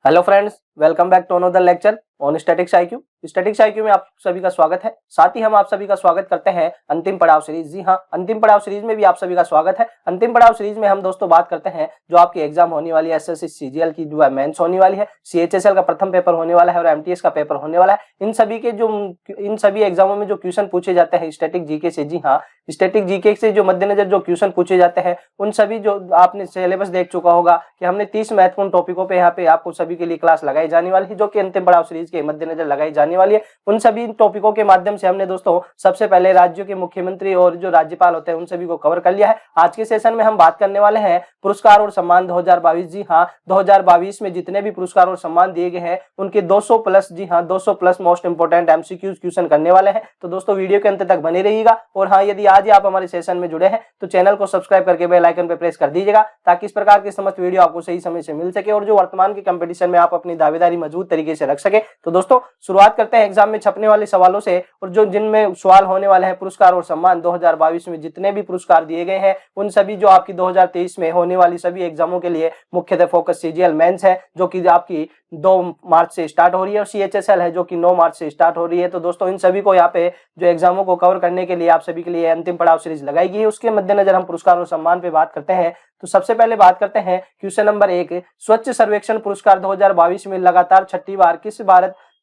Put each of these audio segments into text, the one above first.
Hello friends, welcome back to another lecture on statics IQ. Statics IQ में आप सभी का स्वागत है। साथ ही हम आप सभी का स्वागत करते हैं अंतिम पड़ाव सीरीज। जी हाँ, अंतिम पड़ाव सीरीज में भी आप सभी का स्वागत है। अंतिम पड़ाव सीरीज में हम दोस्तों बात करते हैं जो आपकी एग्जाम होने वाली है, एसएससी सीजीएल की जो है मेंस होने वाली है, सीएचएसएल का प्रथम पेपर होने वाला है और एमटीएस का पेपर होने वाला है। इन सभी एग्जामों में जो क्वेश्चन पूछे जाते हैं स्टैटिक जीके से, जी हाँ, स्टैटिक जीके से जो मद्देनजर जो क्वेश्चन पूछे जाते हैं उन सभी जो आपने सिलेबस देख चुका होगा कि हमने 30 महत्वपूर्ण टॉपिकों पे यहाँ पे आपको सभी के लिए क्लास लगाई जाने वाली है, जो कि अंतिम पड़ाव सीरीज के मद्देनजर लगाई जाने वाली है। उन सभी टॉपिकों के माध्यम से हमने दोस्तों सबसे पहले राज्यों के मुख्यमंत्री और जो राज्यपाल होते हैं उन सभी को कवर कर लिया है। आज के सेशन में हम बात करने वाले हैं पुरस्कार और सम्मान 2022। जी हाँ, 2022 में जितने भी पुरस्कार और सम्मान दिए गए हैं उनके 200 प्लस, जी हाँ, 200 plus most important MCQs question करने वाले हैं। तो दोस्तों वीडियो के अंत तक बने रहिएगा। और हाँ, यदि आज ही आप हमारे सेशन में जुड़े हैं तो चैनल को सब्सक्राइब करके बेल आइकन पर प्रेस कर दीजिएगा ताकि इस प्रकार की समस्त वीडियो आपको सही समय से मिल सके और जो वर्तमान के कंपटीशन में आप अपनी दावेदारी मजबूत तरीके से रख सके। तो दोस्तों शुरुआत करते हैं एग्जाम में छपने वाले सवालों से, और जो जिनमें सवाल होने वाले हैं पुरस्कार और सम्मान 2022 में जितने भी पुरस्कार दिए गए हैं उन सभी जो आपकी 2023 में होने वाली सभी एग्जामों के लिए मुख्यतः फोकस सीजीएल मेंस है जो कि आपकी 2 मार्च से स्टार्ट हो रही है और सीएचएसएल है जो कि 9 मार्च से स्टार्ट हो रही है। तो दोस्तों इन सभी को यहाँ पे जो एग्जामों को कवर करने के लिए आप सभी के लिए अंतिम पड़ाव सीरीज लगाई गई है। उसके मद्देनजर हम पुरस्कार और सम्मान पे बात करते हैं। तो सबसे पहले बात करते हैं क्वेश्चन नंबर 1, स्वच्छ सर्वेक्षण पुरस्कार 2022 में लगातार छठी बार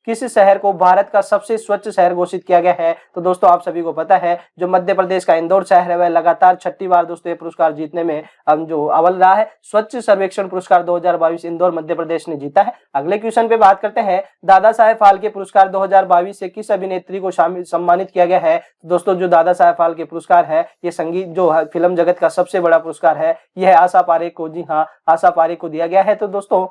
किस शहर को भारत का सबसे स्वच्छ शहर घोषित किया गया है। तो दोस्तों आप सभी को पता है जो मध्य प्रदेश का इंदौर शहर है वह लगातार छठी बार दोस्तों ये पुरस्कार जीतने में जो अव्वल रहा है। स्वच्छ सर्वेक्षण पुरस्कार 2022 इंदौर मध्य प्रदेश ने जीता है। अगले क्वेश्चन पे बात करते हैं दादा साहेब फाल्के पुरस्कार 2022 से किस अभिनेत्री को सम्मानित किया गया है। तो दोस्तों जो दादा साहेब फाल्के पुरस्कार है ये संगीत जो है फिल्म जगत का सबसे बड़ा पुरस्कार है, यह आशा पारेख को, जी हाँ, आशा पारेख को दिया गया है। तो दोस्तों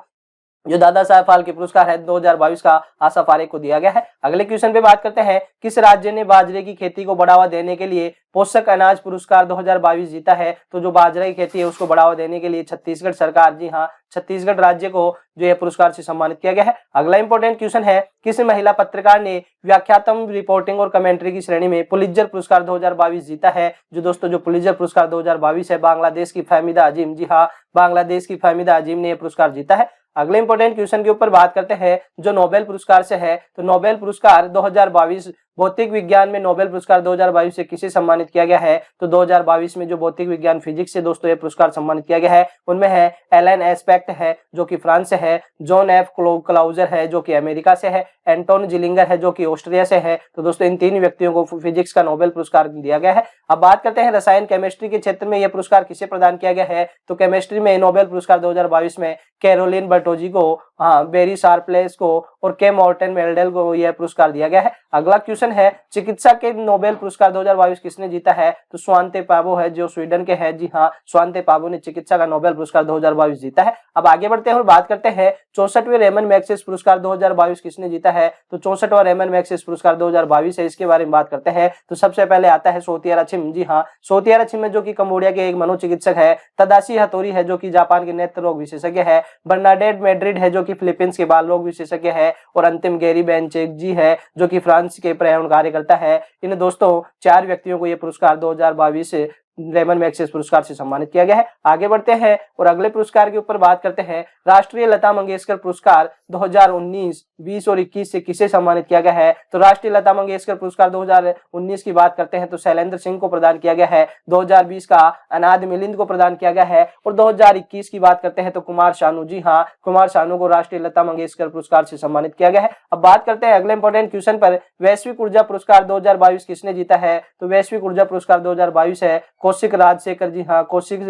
जो दादा साहेब फाल्के पुरस्कार है 2022 का आशा पारेख को दिया गया है। अगले क्वेश्चन पे बात करते हैं किस राज्य ने बाजरे की खेती को बढ़ावा देने के लिए पोषक अनाज पुरस्कार 2022 जीता है। तो जो बाजरे की खेती है उसको बढ़ावा देने के लिए छत्तीसगढ़ सरकार, जी हाँ, छत्तीसगढ़ राज्य को जो है पुरस्कार से सम्मानित किया गया है। अगला इंपॉर्टेंट क्वेश्चन है किस महिला पत्रकार ने व्याख्यात्मक रिपोर्टिंग और कमेंट्री की श्रेणी में पुलित्जर पुरस्कार 2022 जीता है। जो दोस्तों जो पुलित्जर पुरस्कार 2022 है बांग्लादेश की फहमीदा अजीम, जी हाँ, बांग्लादेश की फहमीदा अजीम ने यह पुरस्कार जीता है। अगले इंपॉर्टेंट क्वेश्चन के ऊपर बात करते हैं जो नोबेल पुरस्कार से है। तो नोबेल पुरस्कार 2022 भौतिक विज्ञान में नोबेल पुरस्कार 2022 से किसे सम्मानित किया गया है। तो 2022 में जो भौतिक विज्ञान फिजिक्स से दोस्तों ये पुरस्कार सम्मानित किया गया है उनमें है एलन एस्पेक्ट है जो कि फ्रांस से है, जॉन एफ क्लाउजर है जो कि अमेरिका से है, एंटोन जिलिंगर है जो कि ऑस्ट्रिया से है। तो दोस्तों इन 3 व्यक्तियों को फिजिक्स का नोबेल पुरस्कार दिया गया है। अब बात करते हैं रसायन केमिस्ट्री के क्षेत्र में यह पुरस्कार किसे प्रदान किया गया है। तो केमिस्ट्री में नोबेल पुरस्कार 2022 में कैरोलिन बर्टोजी को, हाँ, बेरी शार्पलेस को और के मॉर्टन मेल्डेल को यह पुरस्कार दिया गया है। अगला क्वेश्चन है चिकित्सा के नोबेल पुरस्कार 2022 किसने जीता है। तो स्वांते पावो है जो स्वीडन के हैं, जी हाँ, स्वांते पावो ने चिकित्सा का नोबेल पुरस्कार 2022 जीता है। अब आगे बढ़ते हैं और बात करते हैं 64वें रेमन मैग्सेसे पुरस्कार 2022 किसने जीता है। तो 64वां रेमन मैग्सेसे पुरस्कार 2022 है, इसके बारे में बात करते हैं। तो सबसे पहले आता है सोतियारा छिम, जी हाँ, सोतियारा छिम जो कि कंबोडिया के एक मनोचिकित्सक है, तदाशी हथोरी है जो कि जापान के नेत्र रोग विशेषज्ञ है, बर्नाडेट मैड्रिड है जो कि फिलीपींस के बाल रोग विशेषज्ञ है और अंतिम गैरी बेंचेक जी है जो कि फ्रांस के पर्यावरण कार्यकर्ता है। इन दोस्तों 4 व्यक्तियों को यह पुरस्कार 2022 रेमन मैग्सेसे पुरस्कार से सम्मानित किया गया है। आगे बढ़ते हैं और अगले पुरस्कार के ऊपर बात करते हैं राष्ट्रीय लता मंगेशकर पुरस्कार 2019, 20 और 21 से किसे सम्मानित किया गया है। तो राष्ट्रीय लता मंगेशकर पुरस्कार 2019 की बात करते हैं तो शैलेंद्र सिंह को प्रदान किया गया है, 2020 का अनाद मिलिंद को प्रदान किया गया है और 2021 की बात करते हैं तो कुमार शानू, जी हाँ, कुमार शानू को राष्ट्रीय लता मंगेशकर पुरस्कार से सम्मानित किया गया है। अब बात करते हैं अगले इंपॉर्टेंट क्वेश्चन पर वैश्विक ऊर्जा पुरस्कार 2022 किसने जीता है। तो वैश्विक ऊर्जा पुरस्कार 2022 है कौशिक राजशेखर, जी हाँ, कौशिक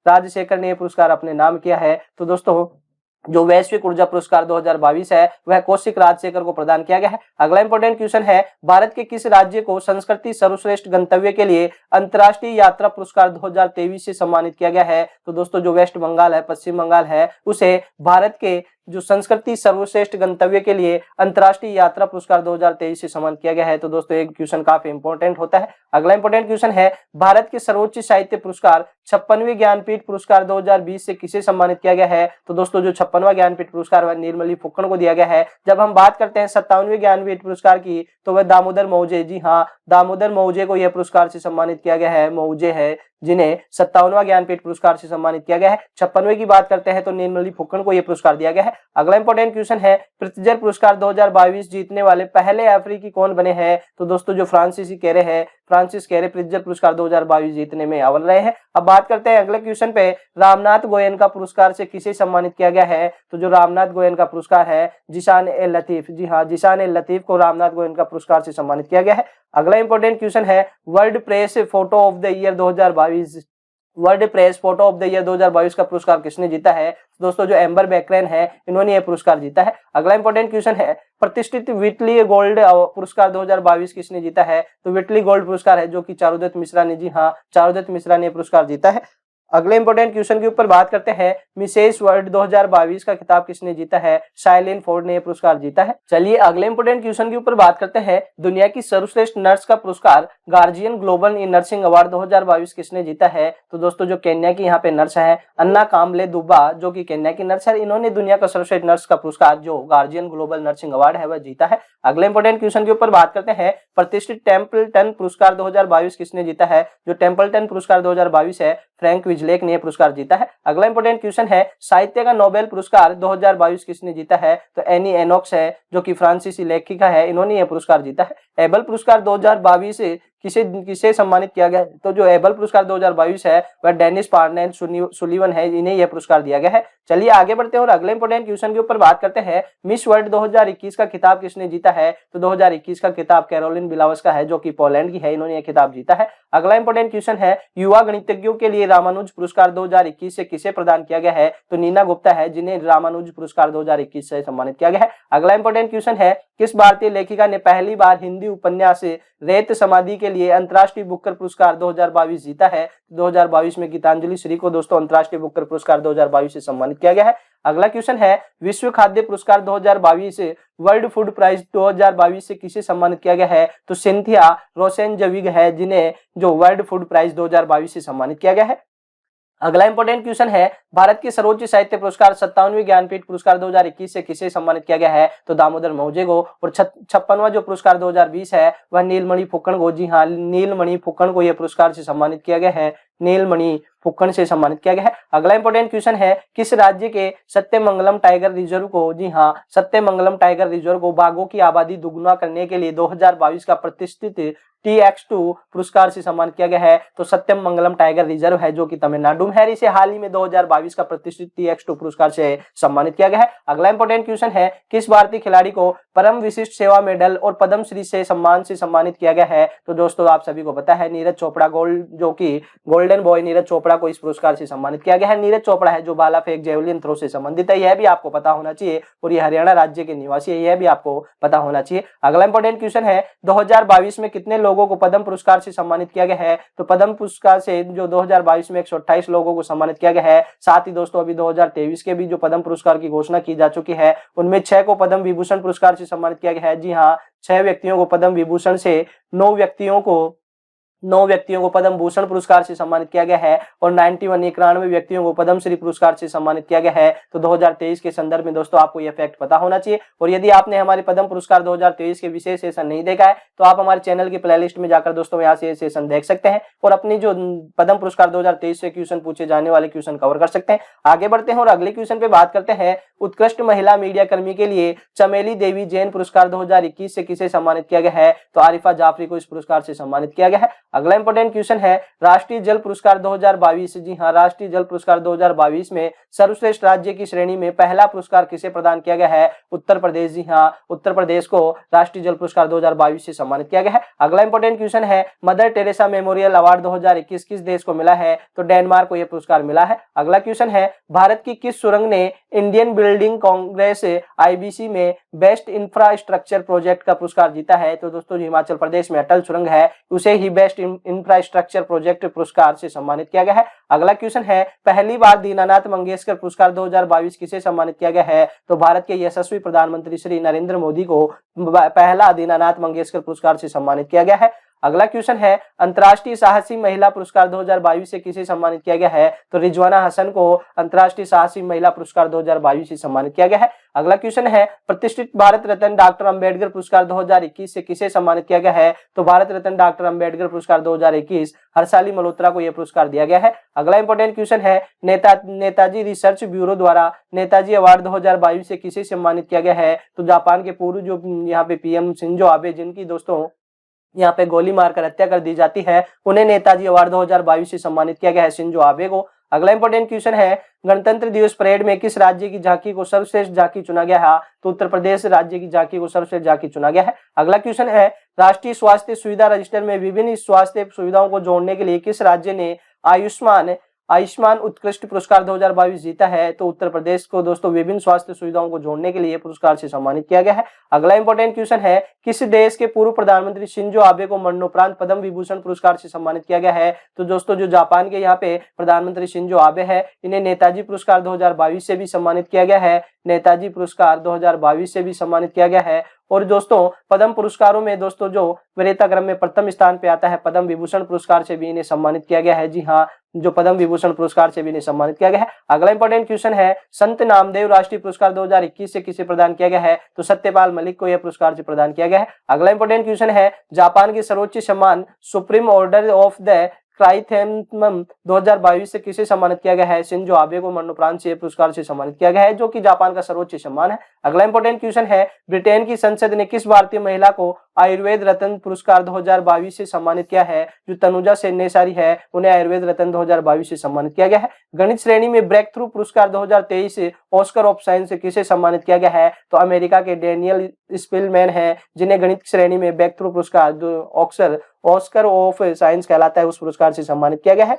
राजशेखर ने यह पुरस्कार अपने नाम किया है। तो दोस्तों जो वैश्विक ऊर्जा पुरस्कार 2022 है वह कौशिक राजशेखर को प्रदान किया गया है। अगला इंपॉर्टेंट क्वेश्चन है भारत के किस राज्य को संस्कृति सर्वश्रेष्ठ गंतव्य के लिए अंतर्राष्ट्रीय यात्रा पुरस्कार 2023 से सम्मानित किया गया है। तो दोस्तों जो वेस्ट बंगाल है, पश्चिम बंगाल है, उसे भारत के जो संस्कृति सर्वश्रेष्ठ गंतव्य के लिए अंतर्राष्ट्रीय यात्रा पुरस्कार 2023 से सम्मानित किया गया है। तो दोस्तों एक क्वेश्चन काफी इंपॉर्टेंट होता है। अगला इंपॉर्टेंट क्वेश्चन है भारत के सर्वोच्च साहित्य पुरस्कार 56वें ज्ञानपीठ पुरस्कार 2020 से किसे सम्मानित किया गया है। तो दोस्तों जो 56वां ज्ञानपीठ पुरस्कार वह निर्मली फुक्कड़ को दिया गया है। जब हम बात करते हैं 57वें ज्ञानपीठ पुरस्कार की तो वह दामोदर मौजे, जी हाँ, दामोदर मौजे को यह पुरस्कार से सम्मानित किया गया है। मौजे है जिन्हें 57वां ज्ञानपीठ पुरस्कार से सम्मानित किया गया है। 56वें की बात करते हैं तो नीलमणि फुक्कड़ को यह पुरस्कार दिया गया है। अगला इंपॉर्टेंट क्वेश्चन है, प्रित्जर पुरस्कार 2022 जीतने वाले पहले अफ्रीकी कौन बने हैं? तो दोस्तों जो फ्रांसीसी कैरे हैं, फ्रांसिस कैरे प्रित्जर पुरस्कार 2022 जीतने में अव्वल रहे हैं। अब बात करते हैं अगले क्वेश्चन पे, रामनाथ गोयनका पुरस्कार से किसे सम्मानित किया गया है? तो जो रामनाथ गोयनका पुरस्कार है जिशान ए लतीफ, जी हाँ, जिशान ए लतीफ को रामनाथ गोयनका पुरस्कार से सम्मानित किया गया है। अगला इंपॉर्टेंट क्वेश्चन है, world press photo of the year 2022, world press photo of the year 2022 का पुरस्कार किसने जीता है? दोस्तों जो एम्बर बैकरेन है, इन्होंने यह पुरस्कार जीता है। अगला इंपॉर्टेंट क्वेश्चन है, प्रतिष्ठित व्हिटली गोल्ड पुरस्कार 2022 किसने जीता है? तो व्हिटली गोल्ड पुरस्कार है जो कि चारुदत्त मिश्रा ने, जी हाँ, चारुदत्त मिश्रा ने पुरस्कार जीता है। अगले इंपॉर्टेंट क्वेश्चन के ऊपर बात करते हैं, मिसेस वर्ल्ड 2022 का खिताब किसने जीता है? शाइलिन फोर्ड ने यह पुरस्कार जीता है। चलिए अगले इंपॉर्टेंट क्वेश्चन के ऊपर बात करते हैं, दुनिया की सर्वश्रेष्ठ नर्स का पुरस्कार गार्जियन ग्लोबल नर्सिंग अवार्ड 2022 किसने जीता है? तो दोस्तों जो केन्या की यहाँ पे नर्स है अन्ना कामले दुबा, जो कि केन्या की नर्स है, इन्होंने दुनिया का सर्वश्रेष्ठ नर्स का पुरस्कार जो गार्जियन ग्लोबल नर्सिंग अवार्ड है वह जीता है। अगले इंपॉर्टेंट क्वेश्चन के ऊपर बात करते हैं, प्रतिष्ठित टेम्पल्टन पुरस्कार 2022 किसने जीता है? जो टेम्पल्टन पुरस्कार 2022 है, फ्रैंक विजलेक ने पुरस्कार जीता है। अगला इंपॉर्टेंट क्वेश्चन है, साहित्य का नोबेल पुरस्कार 2022 किसने जीता है? तो एनी एनोक्स है जो कि फ्रांसीसी लेखिका है, इन्होंने यह पुरस्कार जीता है। एबल पुरस्कार 2022 किसे सम्मानित किया गया? तो जो एबल पुरस्कार 2022 है वह डेनिस पार्नेल सुलीवन है, इन्हें यह पुरस्कार दिया गया है। चलिए आगे बढ़ते हैं और अगले इंपॉर्टेंट क्वेश्चन के ऊपर बात करते हैं, मिस वर्ल्ड 2021 का खिताब किसने जीता है? तो 2021 का खिताब कैरोलिन बिलावस्का है जो कि पोलैंड की है, इन्होंने यह खिताब जीता है। अगला इंपॉर्टेंट क्वेश्चन है, युवा गणितज्ञों के लिए रामानुज पुरस्कार 2021 से किसे प्रदान किया गया है? तो नीना गुप्ता है जिन्हें रामानुज पुरस्कार 2021 से सम्मानित किया गया है। अगला इंपॉर्टेंट क्वेश्चन है, किस भारतीय लेखिका ने पहली बार हिंदी उपन्यास रेत समाधि के लिए अंतर्राष्ट्रीय बुकर पुरस्कार 2022 जीता है? 2022 में गीतांजलि श्री को दोस्तों अंतर्राष्ट्रीय बुकर पुरस्कार 2022 से सम्मानित किया गया है। अगला क्वेश्चन है, विश्व खाद्य पुरस्कार 2022 वर्ल्ड फूड प्राइज 2022 से किसे सम्मानित किया गया है? तो सिंथिया रोसेनजविग है जिन्हें जो वर्ल्ड फूड प्राइज 2022 से सम्मानित किया गया है। अगला इंपॉर्टेंट क्वेश्चन है, भारत के सर्वोच्च साहित्य पुरस्कार 57वें ज्ञानपीठ पुरस्कार 2021 से किसे सम्मानित किया गया है? तो दामोदर मौजे को। और 56वां जो पुरस्कार 2020 है वह नीलमणि फुक्कड़ को, जी हाँ, नीलमणि फुक्कड़ को यह पुरस्कार से सम्मानित किया गया है, नीलमणि फुक्कड़ से सम्मानित किया गया है। अगला इंपॉर्टेंट क्वेश्चन है, किस राज्य के सत्यमंगलम टाइगर रिजर्व को, जी हाँ, सत्यमंगलम टाइगर रिजर्व को बाघों की आबादी दुगुना करने के लिए 2022 का प्रतिष्ठित TX2 पुरस्कार से सम्मानित किया गया है? तो सत्यमंगलम टाइगर रिजर्व है जो कि तमिलनाडु में है, इसे हाल ही में 2022 का प्रतिष्ठित TX2 पुरस्कार से सम्मानित किया गया है। अगला इंपॉर्टेंट क्वेश्चन है, किस भारतीय खिलाड़ी को परम विशिष्ट सेवा मेडल और पद्म श्री से सम्मानित किया गया है? तो दोस्तों आप सभी को पता है, नीरज चोपड़ा, जो कि गोल्डन बॉय नीरज चोपड़ा को इस पुरस्कार से सम्मानित किया गया है। नीरज चोपड़ा है जो भाला फेंक जेवलिन थ्रो से संबंधित है, यह भी आपको पता होना चाहिए, और यह हरियाणा राज्य के निवासी है, यह भी आपको पता होना चाहिए। अगला इंपॉर्टेंट क्वेश्चन है, 2022 में कितने लोगों को पद्म पुरस्कार से सम्मानित किया गया है? तो पद्म पुरस्कार से जो 2022 में 128 लोगों को सम्मानित किया गया है। साथ ही दोस्तों अभी 2023 के भी जो पद्म पुरस्कार की घोषणा की जा चुकी है, उनमें 6 को पद्म विभूषण पुरस्कार से सम्मानित किया गया है। जी हाँ, 6 व्यक्तियों को पद्म विभूषण से, 9 व्यक्तियों को पद्म भूषण पुरस्कार से सम्मानित किया गया है, और 91 व्यक्तियों को पद्म श्री पुरस्कार से सम्मानित किया गया है। तो 2023 के संदर्भ में दोस्तों आपको यह फैक्ट पता होना चाहिए। और यदि आपने हमारे पद्म पुरस्कार 2023 के विशेष सेशन नहीं देखा है तो आप हमारे चैनल की प्लेलिस्ट में जाकर दोस्तों यहाँ से सेशन देख सकते हैं और अपनी जो पद्म पुरस्कार 2023 से क्वेश्चन पूछे जाने वाले क्वेश्चन कवर कर सकते हैं। आगे बढ़ते हैं और अगले क्वेश्चन पे बात करते हैं, उत्कृष्ट महिला मीडिया कर्मी के लिए चमेली देवी जैन पुरस्कार 2021 से किसे सम्मानित किया गया है? तो आरिफा जाफरी को इस पुरस्कार से सम्मानित किया गया है। अगला इंपॉर्टेंट क्वेश्चन है, राष्ट्रीय जल पुरस्कार 2022, जी हाँ, राष्ट्रीय जल पुरस्कार 2022 में सर्वश्रेष्ठ राज्य की श्रेणी में पहला पुरस्कार किसे प्रदान किया गया है? उत्तर प्रदेश, जी हाँ, उत्तर प्रदेश को राष्ट्रीय जल पुरस्कार 2022 से सम्मानित किया गया है। अगला इंपॉर्टेंट क्वेश्चन है, मदर टेरेसा मेमोरियल अवार्ड 2021 किस देश को मिला है? तो डेनमार्क को यह पुरस्कार मिला है। अगला क्वेश्चन है, भारत की किस सुरंग ने इंडियन बिल्डिंग कांग्रेस IBC में बेस्ट इंफ्रास्ट्रक्चर प्रोजेक्ट का पुरस्कार जीता है? तो दोस्तों हिमाचल प्रदेश में अटल सुरंग है, उसे ही बेस्ट इंफ्रास्ट्रक्चर प्रोजेक्ट पुरस्कार से सम्मानित किया गया है। अगला क्वेश्चन है, पहली बार दीनानाथ मंगेशकर पुरस्कार 2022 किसे सम्मानित किया गया है? तो भारत के यशस्वी प्रधानमंत्री श्री नरेंद्र मोदी को पहला दीनानाथ मंगेशकर पुरस्कार से सम्मानित किया गया है। अगला क्वेश्चन है अंतर्राष्ट्रीय साहसी महिला पुरस्कार 2022 से किसे सम्मानित किया गया है? तो रिजवाना हसन को अंतर्राष्ट्रीय साहसी महिला पुरस्कार 2022 से सम्मानित किया गया है। अगला क्वेश्चन है प्रतिष्ठित भारत रत्न डॉक्टर अंबेडकर पुरस्कार 2021 से किसे सम्मानित किया गया है? तो भारत रत्न डॉक्टर अंबेडकर पुरस्कार 2021 हर्षाली मल्होत्रा को यह पुरस्कार दिया गया है। अगला इंपॉर्टेंट क्वेश्चन है नेताजी रिसर्च ब्यूरो द्वारा नेताजी अवार्ड 2022 से किसे सम्मानित किया गया है? तो जापान के पूर्व जो यहाँ पे पीएम शिंजो आबे, जिनकी दोस्तों यहाँ पे गोली मारकर हत्या कर दी जाती है, उन्हें नेताजी अवार्ड 2022 से सम्मानित किया गया है, शिंजो आबे को। अगला इंपॉर्टेंट क्वेश्चन है गणतंत्र दिवस परेड में किस राज्य की झांकी को सर्वश्रेष्ठ झांकी चुना गया है? तो उत्तर प्रदेश राज्य की झांकी को सर्वश्रेष्ठ झांकी चुना गया है। अगला क्वेश्चन है राष्ट्रीय स्वास्थ्य सुविधा रजिस्टर में विभिन्न स्वास्थ्य सुविधाओं को जोड़ने के लिए किस राज्य ने आयुष्मान उत्कृष्ट पुरस्कार 2022 जीता है? तो उत्तर प्रदेश को दोस्तों विभिन्न स्वास्थ्य सुविधाओं को जोड़ने के लिए पुरस्कार से सम्मानित किया गया है। अगला इंपॉर्टेंट क्वेश्चन है किस देश के पूर्व प्रधानमंत्री शिंजो आबे को मरणोपरांत पद्म विभूषण पुरस्कार से सम्मानित किया गया है? तो दोस्तों जो जापान के यहाँ पे प्रधानमंत्री शिंजो आबे है, इन्हें नेताजी पुरस्कार 2022 से भी सम्मानित किया गया है, नेताजी पुरस्कार 2022 से भी सम्मानित किया गया है। और दोस्तों पद्म पुरस्कारों में दोस्तों जो वरीयता क्रम में प्रथम स्थान पे आता है, पद्म विभूषण पुरस्कार से भी इन्हें सम्मानित किया गया है। जी हाँ, जो पद्म विभूषण पुरस्कार से भी इन्हें सम्मानित किया गया है। अगला इंपॉर्टेंट क्वेश्चन है संत नामदेव राष्ट्रीय पुरस्कार 2021 से किसे प्रदान किया गया है? तो सत्यपाल मलिक को यह पुरस्कार से प्रदान किया गया है। अगला इंपॉर्टेंट क्वेश्चन है जापान के सर्वोच्च सम्मान सुप्रीम ऑर्डर ऑफ द क्राइथेंथम 2022 से किसे सम्मानित किया गया है? शिंजो आबे को मरणोपरांत से पुरस्कार से सम्मानित किया गया है, जो कि जापान का सर्वोच्च सम्मान है। अगला इंपॉर्टेंट क्वेश्चन है ब्रिटेन की संसद ने किस भारतीय महिला को आयुर्वेद रत्न पुरस्कार 2022 से सम्मानित किया है? जो तनुजा सेनेसारी है, उन्हें आयुर्वेद रत्न 2022 से सम्मानित किया गया है। गणित श्रेणी में ब्रेक थ्रू पुरस्कार 2023 से ऑस्कर ऑफ साइंस से किसे सम्मानित किया गया है? तो अमेरिका के डेनियल स्पिलमैन है, जिन्हें गणित श्रेणी में ब्रेक थ्रू पुरस्कार जो ऑस्कर ऑफ साइंस कहलाता है, उस पुरस्कार से सम्मानित किया गया है।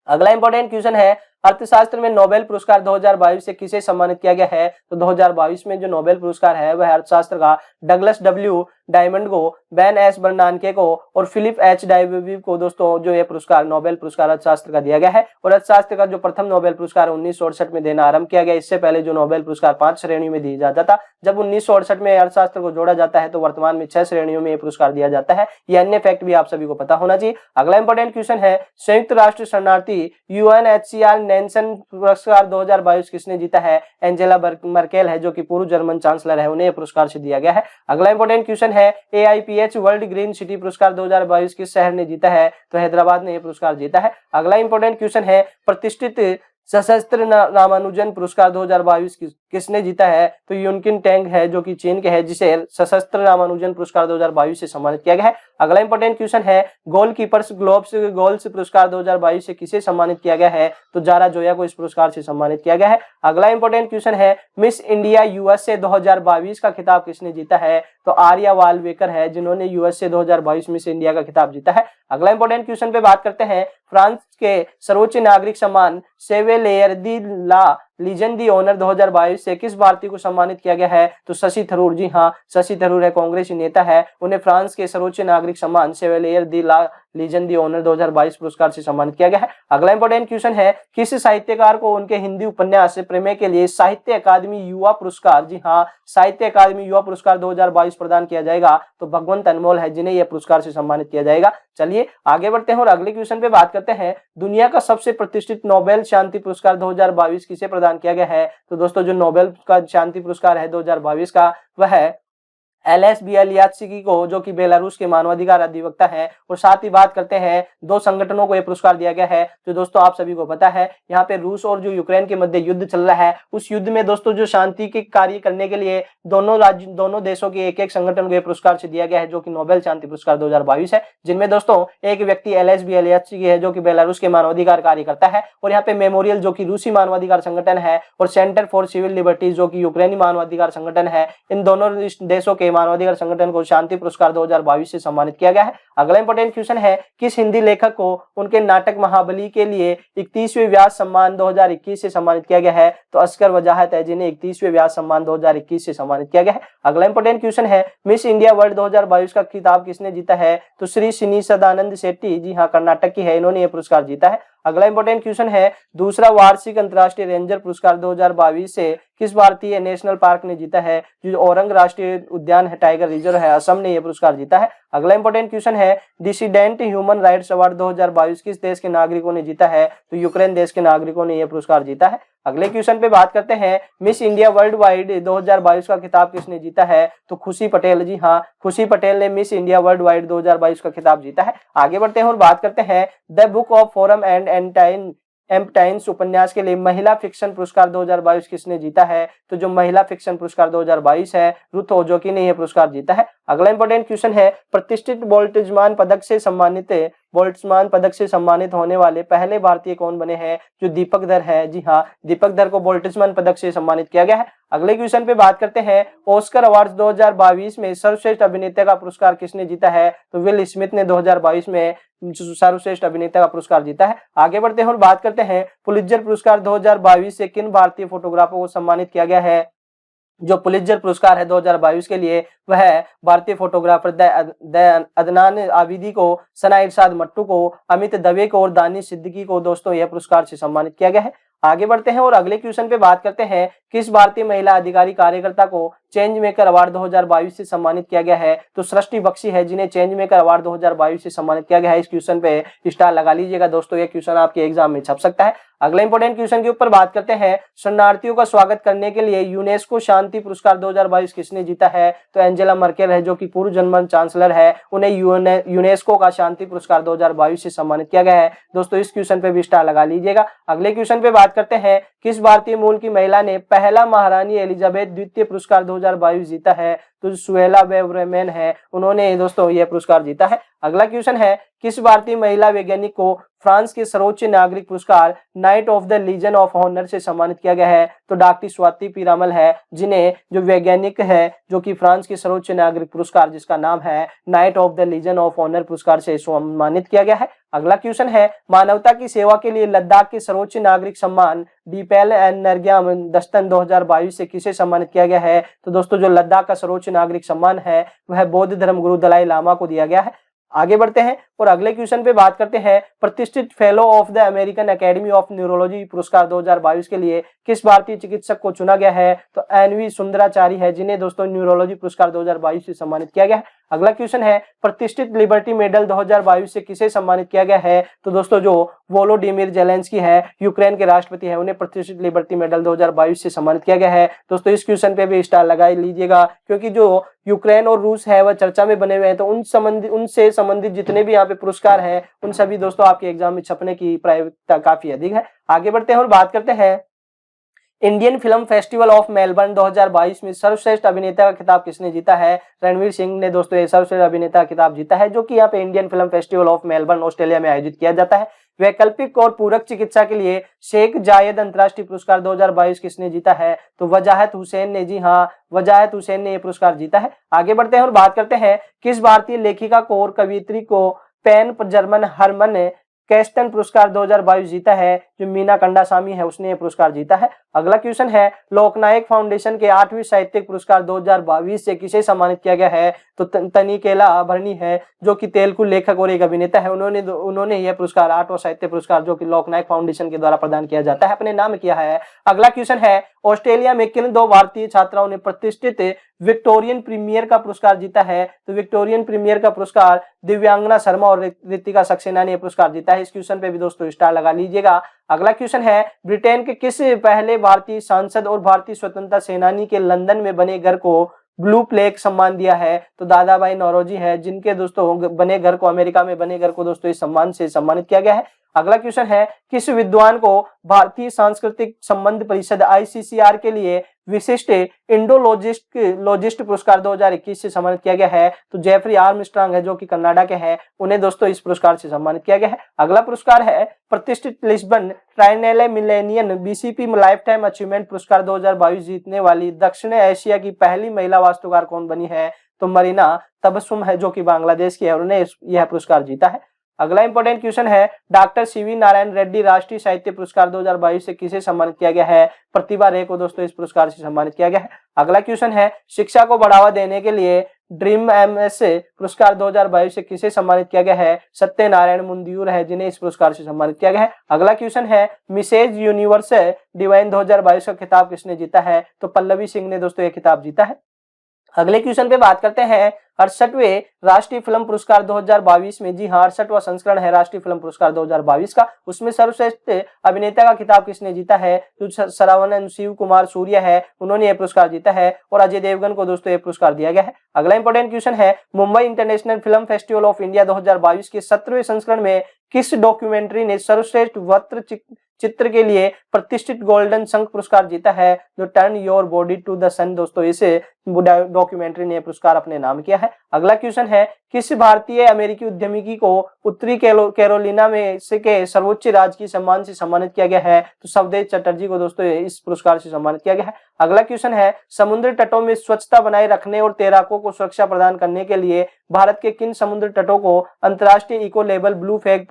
अगला इंपॉर्टेंट क्वेश्चन है अर्थशास्त्र में नोबेल पुरस्कार 2022 से किसे सम्मानित किया गया है? तो 2022 में जो नोबेल पुरस्कार है वह अर्थशास्त्र का डगलस डब्ल्यू डायमंड को, बेन एस बर्नानके को और फिलिप एच डायवीव को दोस्तों जो ये पुरस्कार नोबेल पुरस्कार अर्थशास्त्र का दिया गया है। और अर्थशास्त्र का जो प्रथम नोबेल पुरस्कार 1968 में देना आरंभ किया गया। इससे पहले जो नोबेल पुरस्कार 5 श्रेणियों में दिया जाता था, जब 1968 में अर्थशास्त्र को जोड़ा जाता है तो वर्तमान में 6 श्रेणियों में ये पुरस्कार दिया जाता है। ये अन्य फैक्ट भी आप सभी को पता होना चाहिए। अगला इंपॉर्टेंट क्वेश्चन है संयुक्त राष्ट्र शरणार्थी यूएनएचसीआर नेल्सन पुरस्कार 2022 किसने जीता है? एंजेला मर्केल है, जो कि पूर्व जर्मन चांसलर है, उन्हें पुरस्कार से दिया गया है। अगला इंपॉर्टेंट क्वेश्चन है AIPH वर्ल्ड ग्रीन सिटी पुरस्कार 2022 किस शहर ने जीता है? तो हैदराबाद ने यह पुरस्कार जीता है। अगला इंपॉर्टेंट क्वेश्चन है प्रतिष्ठित सशस्त्र रामानुजन पुरस्कार 2022 किसने जीता है? तो यूनकिन टैंग है, जो कि चीन के है, जिसे सशस्त्र रामानुजन पुरस्कार 2022 से सम्मानित किया गया है। अगला इंपॉर्टेंट क्वेश्चन है गोलकीपर्स ग्लोब्स गोल्स पुरस्कार 2022 से किसे सम्मानित किया गया है? तो जारा जोया को इस पुरस्कार से सम्मानित किया गया है। अगला इंपॉर्टेंट क्वेश्चन है मिस इंडिया USA 2022 का खिताब किसने जीता है? तो आर्या वालवेकर है, जिन्होंने USA 2022 मिस इंडिया का खिताब जीता है। अगला इंपॉर्टेंट क्वेश्चन पे बात करते हैं फ्रांस के सर्वोच्च नागरिक सम्मान सेवेलियर दी ला लीजन दी ऑनर 2022 से किस भारतीय को सम्मानित किया गया है? तो शशि थरूर। जी हाँ, शशि थरूर है, कांग्रेसी नेता है, उन्हें फ्रांस के सर्वोच्च नागरिक सम्मान सेवेलियर दी ला लीजन दी ऑनर 2022 पुरस्कार से सम्मानित किया गया है। अगला इंपॉर्टेंट क्वेश्चन है किस साहित्यकार को उनके हिंदी उपन्यास प्रमेय के लिए साहित्य अकादमी युवा पुरस्कार, जी हाँ, साहित्य अकादमी युवा पुरस्कार 2022 प्रदान किया जाएगा? तो भगवंत अनमोल है, जिन्हें यह पुरस्कार से सम्मानित किया जाएगा। चलिए आगे बढ़ते हैं और अगले क्वेश्चन पे बात करते हैं दुनिया का सबसे प्रतिष्ठित नोबेल शांति पुरस्कार 2022 किसे प्रदान किया गया है? तो दोस्तों जो नोबेल का शांति पुरस्कार है 2022 का, वह है LS बियालियात्स्की को, जो कि बेलारूस के मानवाधिकार अधिवक्ता हैं। और साथ ही बात करते हैं 2 संगठनों को यह पुरस्कार दिया गया है, जो दोस्तों आप सभी को पता है, यहाँ पे रूस और जो यूक्रेन के मध्य युद्ध चल रहा है, उस युद्ध में दोस्तों जो शांति के कार्य करने के लिए दोनों देशों के एक संगठन को यह पुरस्कार से दिया गया है, जो कि नोबेल शांति पुरस्कार 2022 है। जिनमें दोस्तों एक व्यक्ति LS बियालियात्स्की है, जो कि बेलारूस के मानवाधिकार कार्य करता है, और यहाँ पे मेमोरियल जो कि रूसी मानवाधिकार संगठन है, और सेंटर फॉर सिविल लिबर्टीज जो कि यूक्रेनी मानवाधिकार संगठन है, इन दोनों देशों के मानवाधिकार संगठन को शांति पुरस्कार 2022 से सम्मानित किया गया है। अगला इंपॉर्टेंट क्वेश्चन है किस हिंदी लेखक को उनके नाटक महाबली के लिए 31वें व्यास सम्मान 2021 से सम्मानित किया गया है? तो अस्कर वजाहत है, जिन्हें 31वें व्यास सम्मान 2021 से सम्मानित किया गया है। अगला इंपॉर्टेंट क्वेश्चन है मिस इंडिया वर्ल्ड 2022 का खिताब किसने जीता है? तो श्री सिनी सदानंद शेट्टी, जी हाँ, कर्नाटक की है, इन्होंने यह पुरस्कार जीता है। अगला इंपॉर्टेंट क्वेश्चन है दूसरा वार्षिक अंतर्राष्ट्रीय रेंजर पुरस्कार 2022 से किस भारतीय नेशनल पार्क ने जीता है? जो औरंग राष्ट्रीय उद्यान है, टाइगर रिजर्व है, असम ने यह पुरस्कार जीता है। अगला इंपॉर्टेंट क्वेश्चन है, डिसिडेंट ह्यूमन राइट्स अवार्ड 2022 किस देश के नागरिकों ने जीता है? तो यूक्रेन देश के नागरिकों ने यह पुरस्कार जीता है। अगले क्वेश्चन पे बात करते हैं, मिस इंडिया वर्ल्ड वाइड 2022 का खिताब किसने जीता है? तो खुशी पटेल। जी हाँ, खुशी पटेल ने मिस इंडिया वर्ल्ड वाइड 2022 का खिताब जीता है। आगे बढ़ते हैं और बात करते हैं, the book of form and emptiness उपन्यास के लिए महिला फिक्शन पुरस्कार 2022 किसने जीता है? तो जो महिला फिक्शन पुरस्कार 2022 है, रुथ ओजोकी ने यह पुरस्कार जीता है। अगला इंपॉर्टेंट क्वेश्चन है, प्रतिष्ठित बोल्ट्जमान पदक से सम्मानित होने वाले पहले भारतीय कौन बने हैं? जो दीपक धर है। जी हाँ, दीपक धर को बोल्ट्जमान पदक से सम्मानित किया गया है। अगले क्वेश्चन पे बात करते हैं, ऑस्कर अवार्ड्स 2022 में सर्वश्रेष्ठ अभिनेता का पुरस्कार किसने जीता है? तो विल स्मिथ ने 2022 में सर्वश्रेष्ठ अभिनेता का पुरस्कार जीता है। आगे बढ़ते हैं और बात करते हैं, पुलित्जर पुरस्कार 2022 से किन भारतीय फोटोग्राफर को सम्मानित किया गया है? जो पुलित्जर पुरस्कार है 2022 के लिए, वह भारतीय फोटोग्राफर अदनान आबिदी को, सना इरशाद मट्टू को, अमित दवे को और दानिश सिद्दीकी को दोस्तों यह पुरस्कार से सम्मानित किया गया है। आगे बढ़ते हैं और अगले क्वेश्चन पे बात करते हैं, किस भारतीय महिला अधिकारी कार्यकर्ता को चेंज मेकर अवार्ड 2022 से सम्मानित किया गया है? तो सृष्टि बख्शी है, जिन्हें चेंज मेकर अवार्ड 2022 से सम्मानित किया गया है। इस क्वेश्चन पे स्टार लगा लीजिएगा दोस्तों, यह क्वेश्चन आपके एग्जाम में छप सकता है। अगला इंपॉर्टेंट क्वेश्चन के यूपर बात करते हैं, शरणार्थियों का स्वागत करने के लिए यूनेस्को शांति पुरस्कार 2022 किसने जीता है? तो एंजेला मर्केल है, जो कि पूर्व जर्मन चांसलर है, उन्हें यूनेस्को का शांति पुरस्कार 2022 से सम्मानित किया गया है। दोस्तों इस क्वेश्चन पे भी स्टार लगा लीजिएगा। अगले क्वेश्चन पे बात करते हैं, किस भारतीय मूल की महिला ने पहला महारानी एलिजाबेथ द्वितीय पुरस्कार 2022 जीता है? तो सुहेला बेवरेमैन है, उन्होंने दोस्तों यह पुरस्कार जीता है। अगला क्वेश्चन है, किस भारतीय महिला वैज्ञानिक को फ्रांस के सर्वोच्च नागरिक पुरस्कार Knight of the Legion of Honour से सम्मानित किया गया है? तो डॉक्टर स्वाति पीरामल है, जिन्हें जो वैज्ञानिक है जो कि फ्रांस के सर्वोच्च नागरिक पुरस्कार जिसका नाम है Knight of the Legion of Honour पुरस्कार से सम्मानित किया गया है। अगला क्वेश्चन है, मानवता की सेवा के लिए लद्दाख के सर्वोच्च नागरिक सम्मान डीपेल एंड नरग्याम दस्तन 2022 से किसे सम्मानित किया गया है? तो दोस्तों जो लद्दाख का सर्वोच्च नागरिक सम्मान है वह बौद्ध धर्म गुरु दलाई लामा को दिया गया है। आगे बढ़ते हैं और अगले क्वेश्चन पे बात करते हैं, प्रतिष्ठित fellow of the American academy of neurology पुरस्कार 2022 के लिए किस भारतीय चिकित्सक को चुना गया है? तो एनवी सुंदराचारी है, जिन्हें दोस्तों न्यूरोलॉजी पुरस्कार 2022 से सम्मानित किया गया है। अगला क्वेश्चन है, प्रतिष्ठित लिबर्टी मेडल 2022 से किसे सम्मानित किया गया है? तो दोस्तों जो वोलोडिमिर जेलेंस्की है, यूक्रेन के राष्ट्रपति है, उन्हें प्रतिष्ठित लिबर्टी मेडल 2022 से सम्मानित किया गया है। दोस्तों इस क्वेश्चन पे भी स्टार लगा लीजिएगा, क्योंकि जो यूक्रेन और रूस है वह चर्चा में बने हुए हैं, तो उनसे संबंधित जितने भी यहाँ पे पुरस्कार हैं उन सभी दोस्तों आपके एग्जाम में छपने की प्रायिकता काफी अधिक है। आगे बढ़ते हैं और बात करते हैं, Indian film Festival of Melbourne 2022 में सर्वश्रेष्ठ अभिनेता का खिताब किसने जीता है? रणवीर सिंह ने दोस्तों ये सर्वश्रेष्ठ अभिनेता का खिताब जीता है, जो कि यहाँ पे Indian film Festival of Melbourne Australia में आयोजित किया जाता है। वैकल्पिक और पूरक चिकित्सा के लिए शेख जायद अंतर्राष्ट्रीय पुरस्कार 2022 किसने जीता है? तो वजाहत हुसैन ने। जी हाँ, वजाहत हुसैन ने यह पुरस्कार जीता है। आगे बढ़ते हैं और बात करते हैं, किस भारतीय लेखिका को और कवियत्री को पैन जर्मन हरमन कैस्टन पुरस्कार 2022 जीता है? जो मीना कंडासामी है उसने ये पुरस्कार जीता है। अगला क्वेश्चन है, लोकनायक फाउंडेशन के 8वीं साहित्यिक पुरस्कार 2022 से किसे सम्मानित किया गया है? तो तनिकेला भरणी है, जो कि तेलुगु लेखक और एक अभिनेता है, उन्होंने यह पुरस्कार 8वां साहित्य पुरस्कार जो कि लोकनायक फाउंडेशन के द्वारा प्रदान किया जाता है अपने नाम किया है। अगला क्वेश्चन है, ऑस्ट्रेलिया में किन 2 भारतीय छात्राओं ने प्रतिष्ठित विक्टोरियन प्रीमियर का पुरस्कार जीता है? तो विक्टोरियन प्रीमियर का पुरस्कार दिव्यांगना शर्मा और रितिका सक्सेना ने पुरस्कार जीता है। इस क्वेश्चन पे भी दोस्तों स्टार लगा लीजिएगा। अगला क्वेश्चन है, ब्रिटेन के किस पहले भारतीय सांसद और भारतीय स्वतंत्रता सेनानी के लंदन में बने घर को ब्लू प्लेग सम्मान दिया है? तो दादा भाई नौरोजी है, जिनके दोस्तों बने घर को, अमेरिका में बने घर को दोस्तों इस सम्मान से सम्मानित किया गया है। अगला क्वेश्चन है, किस विद्वान को भारतीय सांस्कृतिक संबंध परिषद ICCR के लिए विशिष्ट इंडोलॉजिस्ट पुरस्कार 2021 से सम्मानित किया गया है? तो जेफरी आर्मस्ट्रांग है, जो कि कनाडा के हैं, उन्हें दोस्तों इस पुरस्कार से सम्मानित किया गया है। अगला पुरस्कार है, प्रतिष्ठित Lisbon triennale millennium BCP life time achievement पुरस्कार 2022 जीतने वाली दक्षिण एशिया की पहली महिला वास्तुकार कौन बनी है? तो मरीना तबस्सुम है, जो कि बांग्लादेश की है, और उन्हें यह पुरस्कार जीता है। अगला इंपॉर्टेंट क्वेश्चन है, डॉक्टर CV नारायण रेड्डी राष्ट्रीय साहित्य पुरस्कार 2022 से किसे सम्मानित किया गया है? प्रतिभा रे को दोस्तों इस पुरस्कार से सम्मानित किया गया है। अगला क्वेश्चन है, शिक्षा को बढ़ावा देने के लिए ड्रीम एमएस पुरस्कार 2022 से किसे सम्मानित किया गया है? सत्यनारायण मुंदियूर है जिन्हें इस पुरस्कार से सम्मानित किया गया है। अगला क्वेश्चन है मिसेज यूनिवर्स डिवाइन 2022 का खिताब किसने जीता है? तो पल्लवी सिंह ने दोस्तों ये खिताब जीता है। अगले क्वेश्चन पे बात करते हैं 68वें राष्ट्रीय फिल्म पुरस्कार 2022 में। जी हाँ, 68वां संस्करण है राष्ट्रीय फिल्म पुरस्कार 2022 का। उसमें सर्वश्रेष्ठ अभिनेता का खिताब किसने जीता है? तो सरवणन शिव कुमार सूर्य है, उन्होंने यह पुरस्कार जीता है और अजय देवगन को दोस्तों यह पुरस्कार दिया गया है। अगला इंपॉर्टेंट क्वेश्चन है Mumbai International film Festival of India 2022 के 17वें संस्करण में किस डॉक्यूमेंट्री ने सर्वश्रेष्ठ वक्तृ चित्र के लिए प्रतिष्ठित गोल्डन शंख पुरस्कार जीता है? जो turn your body to the sun दोस्तों इसे डॉक्यूमेंट्री ने पुरस्कार अपने नाम किया है। अगला क्वेश्चन है किस भारतीय अमेरिकी उद्यमी को उत्तरी कैरोलिना में से के सर्वोच्च राजकीय सम्मान से सम्मानित किया गया है? तो शवदेव चटर्जी को दोस्तों इस पुरस्कार से सम्मानित किया गया है। अगला क्वेश्चन है समुद्र तटों में स्वच्छता बनाए रखने और तैराकों को सुरक्षा प्रदान करने के लिए भारत के किन समुद्र तटों को अंतर्राष्ट्रीय इको लेबल ब्लू फ्लैग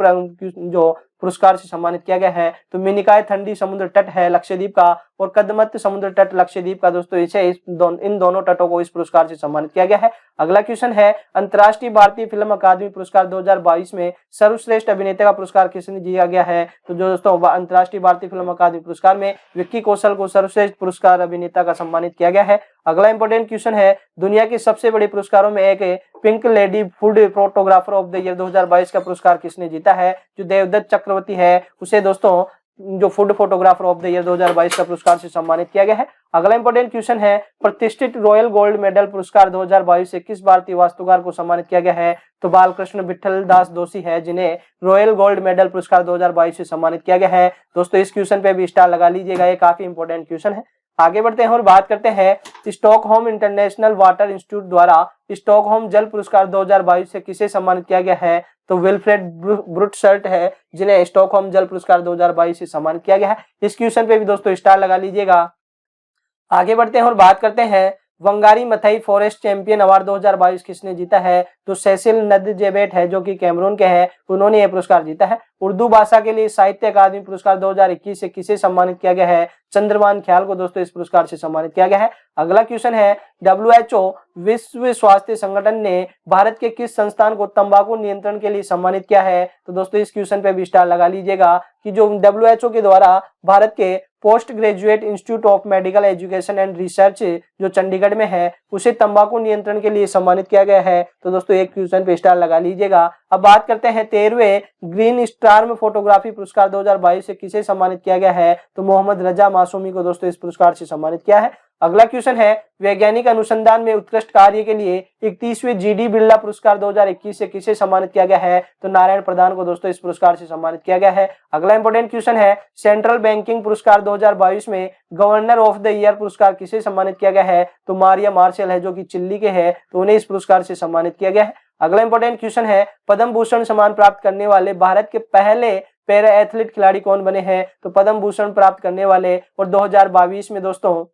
जो पुरस्कार से सम्मानित किया गया है? तो मिनिकॉय ठंडी समुद्र तट है लक्षद्वीप का और कदमत समुद्र तट लक्षद्वीप का दोस्तों इसे इन दोनों तटों को इस पुरस्कार से सम्मानित किया गया है। अगला क्वेश्चन है अंतर्राष्ट्रीय भारतीय फिल्म अकादमी पुरस्कार 2022 में सर्वश्रेष्ठ अभिनेता का पुरस्कार किसने दिया गया है? तो जो दोस्तों अंतर्राष्ट्रीय भारतीय फिल्म अकादमी पुरस्कार में विक्की कौशल को सर्वश्रेष्ठ पुरस्कार अभिनेता का सम्मानित किया गया है। अगला इंपॉर्टेंट क्वेश्चन है दुनिया के सबसे बड़े पुरस्कारों में एक pink lady food photographer of the year 2022 का पुरस्कार किसने जीता है? जो देवदत्त चक्रवर्ती है उसे दोस्तों जो food photographer of the year 2022 का पुरस्कार से सम्मानित किया गया है। अगला इंपॉर्टेंट क्वेश्चन है प्रतिष्ठित रॉयल गोल्ड मेडल पुरस्कार 2022 से किस भारतीय वास्तुकार को सम्मानित किया गया है? तो बालकृष्ण विठल दास दोषी है जिन्हें रॉयल गोल्ड मेडल पुरस्कार 2022 से सम्मानित किया गया है। दोस्तों इस क्वेश्चन पे भी स्टार लगा लीजिएगा, ये काफी इंपॉर्टेंट क्वेश्चन है। आगे बढ़ते हैं और बात करते हैं स्टॉकहोम इंटरनेशनल वाटर इंस्टीट्यूट द्वारा स्टॉकहोम जल पुरस्कार 2022 से किसे सम्मानित किया गया है? तो विल्फ्रेड ब्रुटसर्ट है जिन्हें स्टॉकहोम जल पुरस्कार 2022 से सम्मानित किया गया है। इस क्वेश्चन पे भी दोस्तों स्टार लगा लीजिएगा। आगे बढ़ते हैं और बात करते हैं Wangari Mathai forest champion award 2022 किसने जीता है? तो सेसिल नदजेबेट है जो कि कैमरून के हैं, उन्होंने यह पुरस्कार जीता है। उर्दू भाषा के लिए साहित्य अकादमी पुरस्कार 2021 से किसे सम्मानित किया गया है? चंद्रमान ख्याल को दोस्तों इस पुरस्कार से सम्मानित किया गया है। अगला क्वेश्चन है WHO विश्व स्वास्थ्य संगठन ने भारत के किस संस्थान को तंबाकू नियंत्रण के लिए सम्मानित किया है? तो दोस्तों इस क्वेश्चन पे भी स्टार लगा लीजिएगा कि जो WHO के द्वारा भारत के post graduate institute of medical education and research जो चंडीगढ़ में है उसे तंबाकू नियंत्रण के लिए सम्मानित किया गया है। तो दोस्तों एक क्वेश्चन पे स्टार लगा लीजिएगा। अब बात करते हैं 13वें ग्रीन स्टार फोटोग्राफी पुरस्कार 2022 से किसे सम्मानित किया गया है? तो मोहम्मद रजा मासूमी को दोस्तों इस पुरस्कार से सम्मानित किया है। अगला क्वेश्चन है वैज्ञानिक अनुसंधान में उत्कृष्ट कार्य के लिए 31वें GD बिरला पुरस्कार 2021 से किसे सम्मानित किया गया है? तो नारायण प्रधान को दोस्तों इस पुरस्कार से सम्मानित किया गया है। अगला इंपॉर्टेंट क्वेश्चन है सेंट्रल बैंकिंग पुरस्कार 2022 में गवर्नर ऑफ द ईयर पुरस्कार किसे सम्मानित किया गया है? तो मारिया मार्शल है जो कि चिल्ली के हैं, तो उन्हें इस पुरस्कार से सम्मानित किया गया है। अगला इंपॉर्टेंट क्वेश्चन है पद्म भूषण सम्मान प्राप्त करने वाले भारत के पहले पैरा एथलीट खिलाड़ी कौन बने हैं? तो पद्म भूषण प्राप्त करने वाले और 2022 में दोस्तों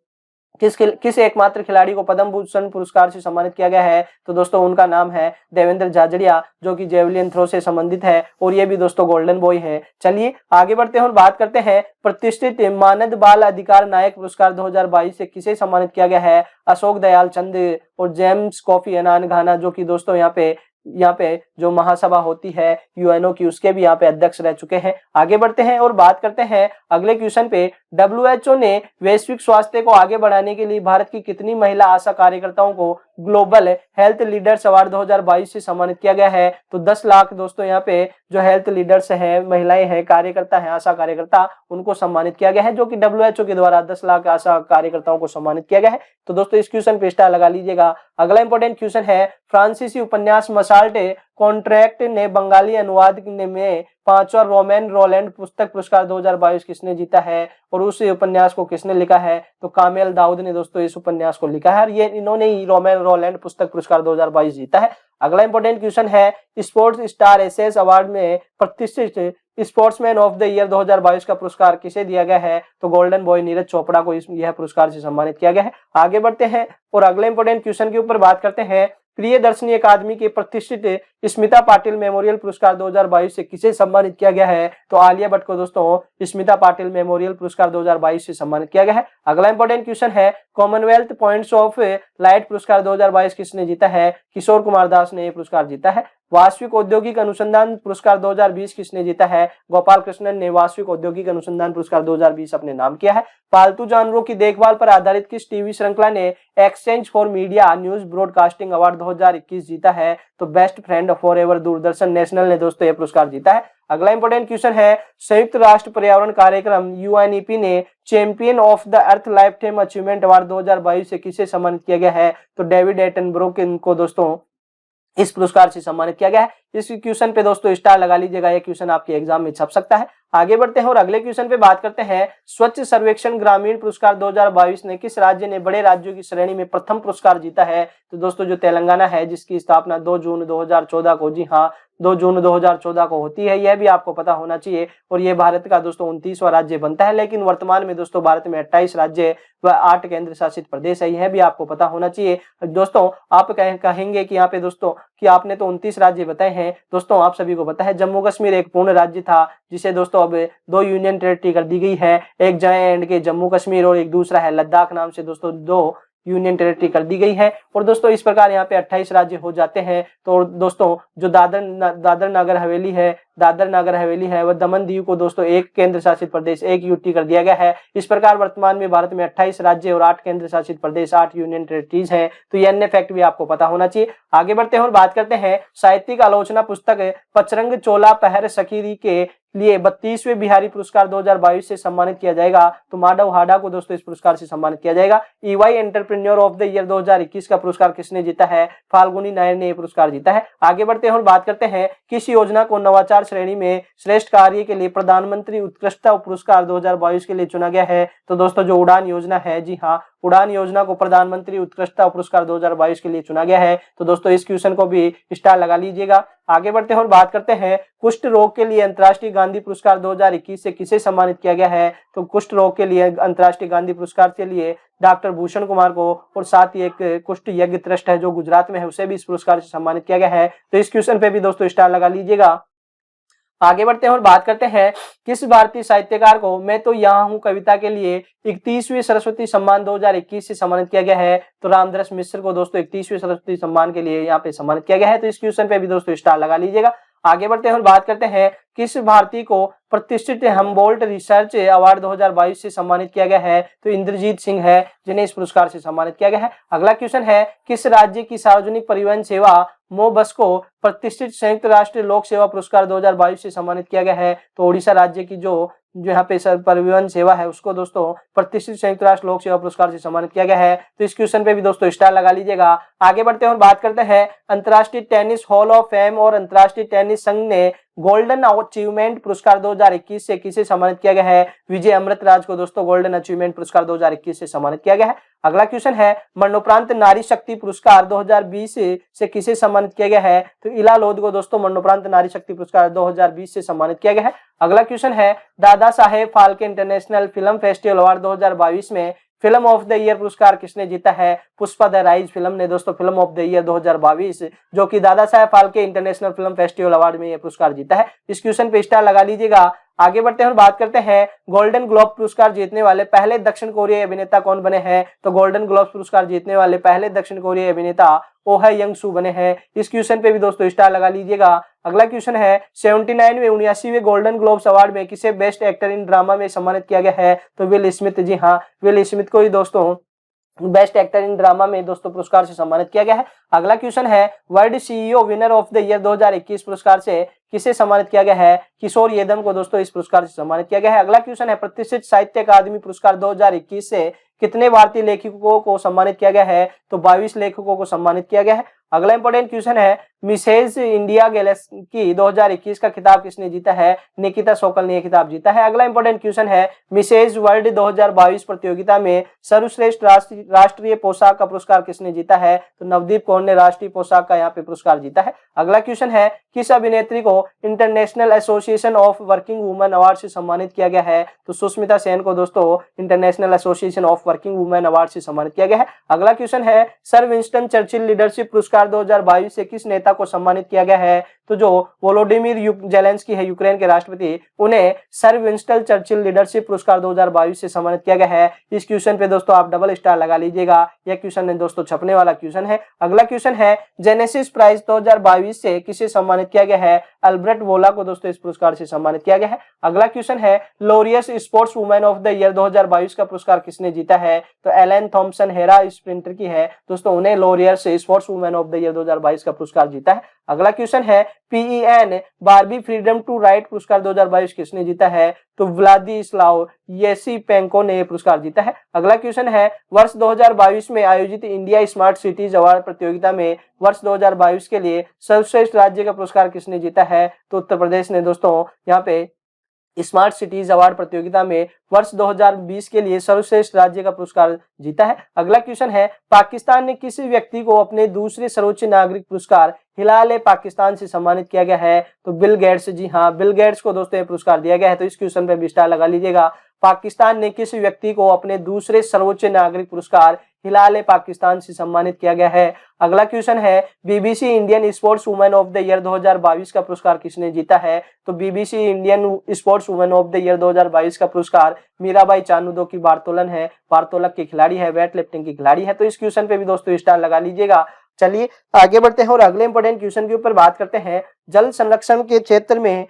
किस एकमात्र खिलाड़ी को पद्म भूषण पुरस्कार से सम्मानित किया गया है? तो दोस्तों उनका नाम है देवेंद्र झाझड़िया जो कि जेवलिन थ्रो से संबंधित है और ये भी दोस्तों गोल्डन बॉय है। चलिए आगे बढ़ते हैं और बात करते हैं प्रतिष्ठित मानद बाल अधिकार नायक पुरस्कार 2022 से किसे सम्मानित किया गया है? अशोक दयाल चंद और जेम्स कॉफी अनान घाना जो कि दोस्तों यहाँ पे जो महासभा होती है यूएनओ की उसके भी यहाँ पे अध्यक्ष रह चुके हैं। आगे बढ़ते हैं और बात करते हैं अगले क्वेश्चन पे WHO ने वैश्विक स्वास्थ्य को आगे बढ़ाने के लिए भारत की कितनी महिला आशा कार्यकर्ताओं को ग्लोबल हेल्थ लीडर्स अवार्ड 2022 से सम्मानित किया गया है? तो 10 लाख दोस्तों यहाँ पे जो हेल्थ लीडर्स हैं, महिलाएं हैं, कार्यकर्ता हैं, आशा कार्यकर्ता, उनको सम्मानित किया गया है जो कि WHO के द्वारा 10 लाख आशा कार्यकर्ताओं को सम्मानित किया गया है। तो दोस्तों इस क्वेश्चन पे स्टार लगा लीजिएगा। अगला इंपॉर्टेंट क्वेश्चन है फ्रांसीसी उपन्यास मसाल्ट कॉन्ट्रैक्ट ने बंगाली अनुवाद में 5वां रोमैन रोलैंड पुस्तक पुरस्कार 2022 किसने जीता है और उस उपन्यास को किसने लिखा है? तो कामेल दाऊद ने दोस्तों इस उपन्यास को लिखा है और ये इन्होंने ही रोमैन रोलैंड पुस्तक पुरस्कार 2022 जीता है। अगला इंपॉर्टेंट क्वेश्चन है स्पोर्ट्स स्टार एसेस अवार्ड में प्रतिष्ठित स्पोर्ट्समैन ऑफ द ईयर 2022 का पुरस्कार किसे दिया गया है? तो गोल्डन बॉय नीरज चोपड़ा को यह पुरस्कार से सम्मानित किया गया है। आगे बढ़ते हैं और अगले इंपॉर्टेंट क्वेश्चन के ऊपर बात करते हैं प्रियदर्शनी अकादमी के प्रतिष्ठित स्मिता पाटिल मेमोरियल पुरस्कार 2022 से किसे सम्मानित किया गया है? तो आलिया भट्ट को दोस्तों स्मिता पाटिल मेमोरियल पुरस्कार 2022 से सम्मानित किया गया है। अगला इंपॉर्टेंट क्वेश्चन है, कॉमनवेल्थ पॉइंट्स ऑफ लाइट पुरस्कार 2022 किसने जीता है? किशोर कुमार दास ने यह पुरस्कार जीता है। वास्तविक औद्योगिक अनुसंधान पुरस्कार 2020 किसने जीता है? गोपाल कृष्णन ने वास्तविक औद्योगिक अनुसंधान पुरस्कार 2020 अपने नाम किया है। पालतू जानवरों की देखभाल पर आधारित किस टीवी श्रृंखला ने exchange for media news broadcasting award 2021 जीता है? तो best friend for ever Doordarshan national ने दोस्तों यह पुरस्कार जीता है। अगला इंपॉर्टेंट क्वेश्चन है, संयुक्त राष्ट्र पर्यावरण कार्यक्रम यूएनईपी ने champion of the earth life time achievement award 2022 से किसे सम्मानित किया गया है? तो डेविड एटनबरो को दोस्तों इस पुरस्कार से सम्मानित किया गया है। इस क्वेश्चन पे दोस्तों स्टार लगा लीजिएगा, यह क्वेश्चन आपके एग्जाम में छप सकता है। आगे बढ़ते हैं और अगले क्वेश्चन पे बात करते हैं, स्वच्छ सर्वेक्षण ग्रामीण पुरस्कार 2022 ने किस राज्य ने बड़े राज्यों की श्रेणी में प्रथम पुरस्कार जीता है? तो दोस्तों जो तेलंगाना है, जिसकी स्थापना 2 जून 2014 को, जी हाँ 2 जून 2014 को होती है, यह भी आपको पता होना चाहिए। और यह भारत का दोस्तों 29वां राज्य बनता है, लेकिन वर्तमान में दोस्तों भारत में 28 राज्य व 8 केंद्र शासित प्रदेश है, यह भी आपको पता होना चाहिए। दोस्तों आप कहेंगे कि यहाँ पे दोस्तों कि आपने तो 29 राज्य बताए हैं। दोस्तों आप सभी को पता है जम्मू कश्मीर एक पूर्ण राज्य था, जिसे दोस्तों अब 2 यूनियन टेरिटरी कर दी गई है, एक JNK जम्मू कश्मीर और एक दूसरा है लद्दाख नाम से दोस्तों 2 यूनियन टेरिटरी कर दी गई है। और दोस्तों इस प्रकार यहाँ पे 28 राज्य हो जाते हैं। तो दोस्तों जो दादर नागर हवेली है वह दमन दीव को दोस्तों एक केंद्र शासित प्रदेश, एक यूटी कर दिया गया है। इस प्रकार वर्तमान में भारत में 28 राज्य और 8 केंद्र शासित प्रदेश, 8 यूनियन टेरिटरीज हैं। तो ये अन्य फैक्ट भी आपको पता होना चाहिए। आगे बढ़ते हैं और बात करते हैं, साहित्यिक आलोचना पुस्तक पचरंग चोला पहर सकीरी के लिए 32वें बिहारी पुरस्कार 2022 से सम्मानित किया जाएगा। तो माधव हाडा को दोस्तों इस पुरस्कार से सम्मानित किया जाएगा। EY entrepreneur of the year 2021 का पुरस्कार किसने जीता है? फाल्गुनी नायर ने यह पुरस्कार जीता है। आगे बढ़ते हैं और बात करते हैं, किस योजना को नवाचार श्रेणी में श्रेष्ठ कार्य के लिए प्रधानमंत्री उत्कृष्टता पुरस्कार 2022 के लिए चुना गया है? तो दोस्तों जो उड़ान योजना है, जी हाँ उड़ान योजना को प्रधानमंत्री उत्कृष्टता पुरस्कार 2022 के लिए चुना गया है। तो दोस्तों इस क्वेश्चन को भी स्टार लगा लीजिएगा। आगे बढ़ते हैं और बात करते हैं, कुष्ठ रोग के लिए अंतर्राष्ट्रीय गांधी पुरस्कार 2021 से किसे सम्मानित किया गया है? तो कुष्ठ रोग के लिए अंतर्राष्ट्रीय गांधी पुरस्कार के लिए डॉक्टर भूषण कुमार को, और साथ ही एक कुष्ठ यज्ञ ट्रस्ट है जो गुजरात में है, उसे भी इस पुरस्कार से सम्मानित किया गया है। तो इस क्वेश्चन पे भी दोस्तों स्टार लगा लीजिएगा। आगे बढ़ते हैं और बात करते हैं, किस भारतीय साहित्यकार को मैं तो यहाँ हूँ कविता के लिए 31वें सरस्वती सम्मान 2021 से सम्मानित किया गया है? तो रामधरस मिश्र को दोस्तों 31वें सरस्वती सम्मान के लिए यहाँ पे सम्मानित किया गया है। तो इस क्वेश्चन पे भी दोस्तों स्टार लगा लीजिएगा। आगे बढ़ते हैं और बात करते हैं, किस भारतीय को प्रतिष्ठित हम्बोल्ट रिसर्च अवार्ड 2022 से सम्मानित किया गया है? तो इंद्रजीत सिंह है जिन्हें इस पुरस्कार से सम्मानित किया गया है। अगला क्वेश्चन है, किस राज्य की सार्वजनिक परिवहन सेवा मोबस को प्रतिष्ठित संयुक्त राष्ट्र लोक सेवा पुरस्कार 2022 से सम्मानित किया गया है? तो ओडिशा राज्य की जो यहाँ पे परिवहन सेवा है उसको दोस्तों प्रतिष्ठित संयुक्त राष्ट्र लोक सेवा पुरस्कार से सम्मानित किया गया है। तो इस क्वेश्चन पे भी दोस्तों स्टार लगा लीजिएगा। आगे बढ़ते हैं और बात करते हैं, अंतर्राष्ट्रीय टेनिस हॉल ऑफ फेम और अंतर्राष्ट्रीय टेनिस संघ ने गोल्डन अचीवमेंट पुरस्कार 2021 से किसे सम्मानित किया गया है? विजय अमृतराज को दोस्तों गोल्डन अचीवमेंट पुरस्कार 2021 से सम्मानित किया गया है। अगला क्वेश्चन है, मरणोपरांत नारी शक्ति पुरस्कार 2020 से किसे सम्मानित किया गया है? तो इला लोध को दोस्तों मरणोपरांत नारी शक्ति पुरस्कार 2020 से सम्मानित किया गया है। अगला क्वेश्चन है, Dada Saheb Phalke international film festival award 2022 में फिल्म ऑफ द ईयर पुरस्कार किसने जीता है? पुष्पा द राइज फिल्म ने दोस्तों फिल्म ऑफ द ईयर 2022 जो कि Dada Saheb Phalke international film festival award में यह पुरस्कार जीता है। इस क्वेश्चन पे स्टार लगा लीजिएगा। आगे बढ़ते हैं और बात करते हैं, गोल्डन ग्लोब पुरस्कार जीतने वाले पहले दक्षिण कोरियाई अभिनेता कौन बने हैं? तो गोल्डन ग्लोब पुरस्कार जीतने वाले पहले दक्षिण कोरियाई अभिनेता ओह यंग सू बने हैं। इस क्वेश्चन पे भी दोस्तों स्टार लगा लीजिएगा। अगला क्वेश्चन है, 79वें गोल्डन ग्लोब्स अवार्ड में किसे बेस्ट एक्टर इन ड्रामा में सम्मानित किया गया है? तो विल स्मिथ, जी हाँ विल स्मिथ को ही दोस्तों बेस्ट एक्टर इन ड्रामा में दोस्तों पुरस्कार से सम्मानित किया गया है। अगला क्वेश्चन है, world CEO winner of the year 2021 पुरस्कार से किसे सम्मानित किया गया है? किशोर येदम को दोस्तों इस पुरस्कार से सम्मानित किया गया है। अगला क्वेश्चन है, प्रतिष्ठित साहित्य अकादमी पुरस्कार 2021 से कितने भारतीय लेखकों को सम्मानित किया गया है? तो 22 लेखकों को सम्मानित किया गया है। अगला इंपॉर्टेंट क्वेश्चन है, मिसेज इंडिया गैलेक्सी 2021 का खिताब किसने जीता है? निकिता सोकल ने यह खिताब जीता है। अगला इंपॉर्टेंट क्वेश्चन है, मिसेज वर्ल्ड 2022 प्रतियोगिता में सर्वश्रेष्ठ राष्ट्रीय पोशाक का पुरस्कार किसने जीता है? तो नवदीप कौर ने राष्ट्रीय पोशाक का यहाँ पे पुरस्कार जीता है। अगला क्वेश्चन है, किस अभिनेत्री को international association of working women award से सम्मानित किया गया है? तो सुष्मिता सेन को दोस्तों international association of working women award से सम्मानित किया गया है। अगला क्वेश्चन है, सर विंस्टन चर्चिल लीडरशिप पुरस्कार 2022 से किस नेता को सम्मानित किया गया है। तो जो वोलोडिमिर जेलेंस्की है यूक्रेन के राष्ट्रपति, उन्हें सर विंस्टन चर्चिल लीडरशिप पुरस्कार 2022 से सम्मानित किया गया है। इस क्वेश्चन पे दोस्तों आप डबल स्टार लगा लीजिएगा, यह क्वेश्चन है दोस्तों छपने वाला क्वेश्चन है। अगला क्वेश्चन है जेनेसिस प्राइज 2022 से किसे सम्मानित किया गया है? अल्बर्ट वोला को दोस्तों इस पुरस्कार से सम्मानित किया गया है। अगला क्वेश्चन है Laureus sports women of the year 2022 का पुरस्कार किसने जीता है? तो एलेन थॉम्पसन हेरा स्प्रिंटर की है दोस्तों, उन्हें Laureus sports women of the year 2022 का पुरस्कार जीता है। अगला क्वेश्चन है PEN Barbey Freedom to Write पुरस्कार 2022 किसने जीता है? तो व्लादिस्लाव येसीपेंको ने पुरस्कार जीता है। अगला क्वेश्चन है वर्ष 2022 में आयोजित इंडिया स्मार्ट सिटीज अवार्ड प्रतियोगिता में वर्ष 2022 के लिए सर्वश्रेष्ठ राज्य का पुरस्कार किसने जीता है? तो उत्तर प्रदेश ने दोस्तों यहाँ पे स्मार्ट सिटीज अवार्ड प्रतियोगिता में वर्ष 2020 के लिए सर्वश्रेष्ठ राज्य का पुरस्कार जीता है। अगला क्वेश्चन है पाकिस्तान ने किस व्यक्ति को अपने दूसरे सर्वोच्च नागरिक पुरस्कार हिलाल पाकिस्तान से सम्मानित किया गया है? तो बिल गेट्स, जी हाँ, बिल गेट्स को दोस्तों ये पुरस्कार दिया गया है। तो इस क्वेश्चन पे भी स्टार लगा लीजिएगा। पाकिस्तान ने किस व्यक्ति को अपने दूसरे सर्वोच्च नागरिक पुरस्कार हिलाल पाकिस्तान से सम्मानित किया गया है? अगला क्वेश्चन है BBC Indian sports women of the year 2022 का पुरस्कार किसने जीता है? तो BBC Indian sports women of the year 2022 का पुरस्कार मीराबाई चानूदो की बारतोलन है, बारतोलक की खिलाड़ी है, वेट लिफ्टिंग की खिलाड़ी है। तो इस क्वेश्चन पे भी दोस्तों स्टार लगा लीजिएगा। चलिए आगे बढ़ते हैं और अगले इंपॉर्टेंट क्वेश्चन के ऊपर बात करते हैं। जल संरक्षण के क्षेत्र में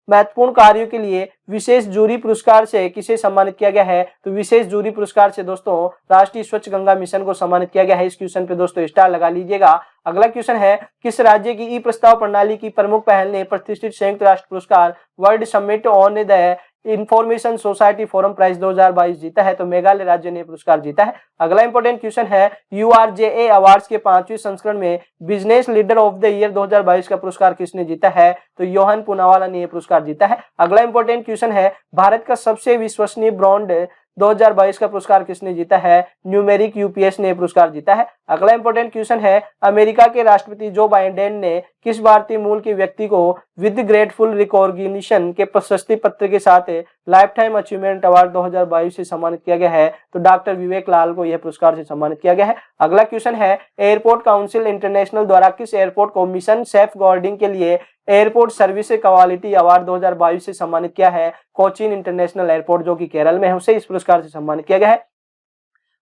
महत्वपूर्ण कार्यों के लिए विशेष जूरी पुरस्कार से किसे सम्मानित किया गया है? तो विशेष जूरी पुरस्कार से दोस्तों राष्ट्रीय स्वच्छ गंगा मिशन को सम्मानित किया गया है। इस क्वेश्चन पे दोस्तों स्टार लगा लीजिएगा। अगला क्वेश्चन है किस राज्य की ई प्रस्ताव प्रणाली की प्रमुख पहल ने प्रतिष्ठित संयुक्त राष्ट्र पुरस्कार World Summit on the Information Society Forum Prize 2022 जीता है? तो मेघालय राज्य ने पुरस्कार जीता है। अगला इंपॉर्टेंट क्वेश्चन है URJA अवार्ड्स के 5वें संस्करण में business leader of the year 2022 का पुरस्कार किसने जीता है? तो योहन पूनावाला ने यह पुरस्कार जीता है। अगला इंपॉर्टेंट क्वेश्चन है भारत का सबसे विश्वसनीय ब्रांड 2022 का पुरस्कार किसने जीता है? न्यूमेरिक यूपीएस ने पुरस्कार जीता है। अगला इंपॉर्टेंट क्वेश्चन है अमेरिका के राष्ट्रपति जो बाइडेन ने किस भारतीय मूल के व्यक्ति को विद ग्रेटफुल रिकॉग्निशन के प्रशस्ति पत्र के साथ लाइफ टाइम अचीवमेंट अवार्ड 2022 से सम्मानित किया गया है? तो डॉक्टर विवेक लाल को यह पुरस्कार से सम्मानित किया गया है। अगला क्वेश्चन है एयरपोर्ट काउंसिल इंटरनेशनल द्वारा किस एयरपोर्ट को मिशन सेफ गार्डिंग के लिए एयरपोर्ट सर्विस क्वालिटी अवार्ड 2022 से सम्मानित किया है? कोचीन इंटरनेशनल एयरपोर्ट जो कि केरल में है, उसे इस पुरस्कार से सम्मानित किया गया है।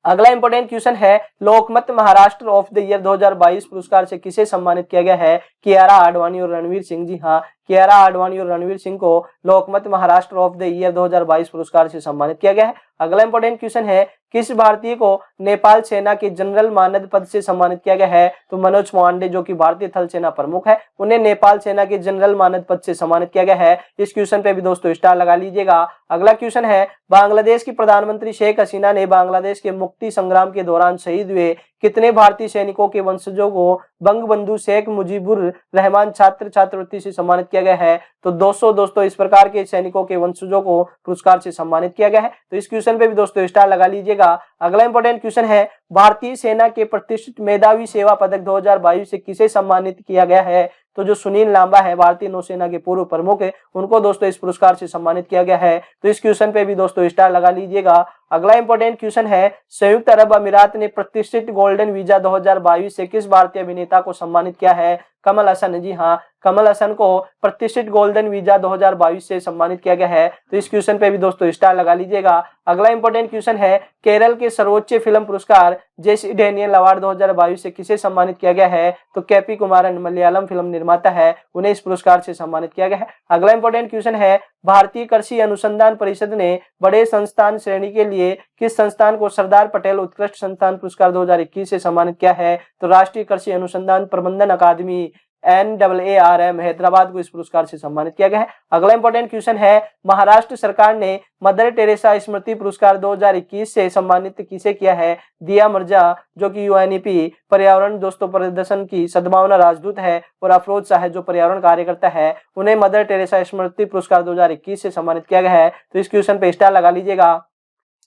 अगला इंपॉर्टेंट क्वेश्चन है लोकमत महाराष्ट्र ऑफ द ईयर 2022 पुरस्कार से किसे सम्मानित किया गया है? कियारा आडवाणी और रणवीर सिंह, जी हाँ, कियारा आडवाणी और रणवीर सिंह को लोकमत महाराष्ट्र ऑफ द ईयर 2022 पुरस्कार से सम्मानित किया गया है। अगला इंपॉर्टेंट क्वेश्चन है किस भारतीय को नेपाल सेना के जनरल मानद पद से सम्मानित किया गया है? तो मनोज पांडे जो कि भारतीय थल सेना प्रमुख है, उन्हें नेपाल सेना के जनरल मानद पद से सम्मानित किया गया है। इस क्वेश्चन पे भी दोस्तों स्टार लगा लीजिएगा। अगला क्वेश्चन है बांग्लादेश की प्रधानमंत्री शेख हसीना ने बांग्लादेश के मुक्ति संग्राम के दौरान शहीद हुए कितने भारतीय सैनिकों के वंशजों को बंगबंधु शेख मुजीबुर रहमान छात्र छात्रवृत्ति से सम्मानित किया गया है? तो 200 दोस्तों इस प्रकार के सैनिकों के वंशजों को पुरस्कार से सम्मानित किया गया है। तो इस क्वेश्चन पे भी दोस्तों स्टार लगा लीजिएगा। अगला इंपॉर्टेंट क्वेश्चन है भारतीय सेना के प्रतिष्ठित मेधावी सेवा पदक 2022 से किसे सम्मानित किया गया है? तो जो सुनील लांबा है भारतीय नौसेना के पूर्व प्रमुख है, उनको दोस्तों इस पुरस्कार से सम्मानित किया गया है। तो इस क्वेश्चन पे भी दोस्तों स्टार लगा लीजिएगा। अगला इंपॉर्टेंट क्वेश्चन है संयुक्त अरब अमीरात ने प्रतिष्ठित गोल्डन वीजा 2022 से किस भारतीय अभिनेता को सम्मानित किया है? कमल हसन, जी हाँ, कमल हसन को प्रतिष्ठित गोल्डन वीजा 2022 से सम्मानित किया गया है। तो इस क्वेश्चन पे भी दोस्तों स्टार लगा लीजिएगा। अगला इंपॉर्टेंट क्वेश्चन है केरल के सर्वोच्च फिल्म पुरस्कार जेसी डेनियल अवार्ड 2022 से किसे सम्मानित किया गया है? तो केपी कुमारन मलयालम फिल्म निर्माता है, उन्हें इस पुरस्कार से सम्मानित किया गया है। अगला इंपॉर्टेंट क्वेश्चन है भारतीय कृषि अनुसंधान परिषद ने बड़े संस्थान श्रेणी के लिए किस संस्थान को सरदार पटेल उत्कृष्ट संस्थान पुरस्कार 2021 से सम्मानित किया है? तो राष्ट्रीय कृषि अनुसंधान प्रबंधन अकादमी NAARM हैदराबाद को इस पुरस्कार से सम्मानित किया गया है। अगला इंपॉर्टेंट क्वेश्चन है महाराष्ट्र सरकार ने मदर टेरेसा स्मृति पुरस्कार 2021 से सम्मानित किसे किया है? दिया मिर्जा जो कि UNEP पर्यावरण दोस्तों प्रदर्शन की सद्भावना राजदूत है, और अफरोज शाह जो पर्यावरण कार्यकर्ता है, उन्हें मदर टेरेसा स्मृति पुरस्कार 2021 से सम्मानित किया गया है। तो इस क्वेश्चन पे स्टार लगा लीजिएगा।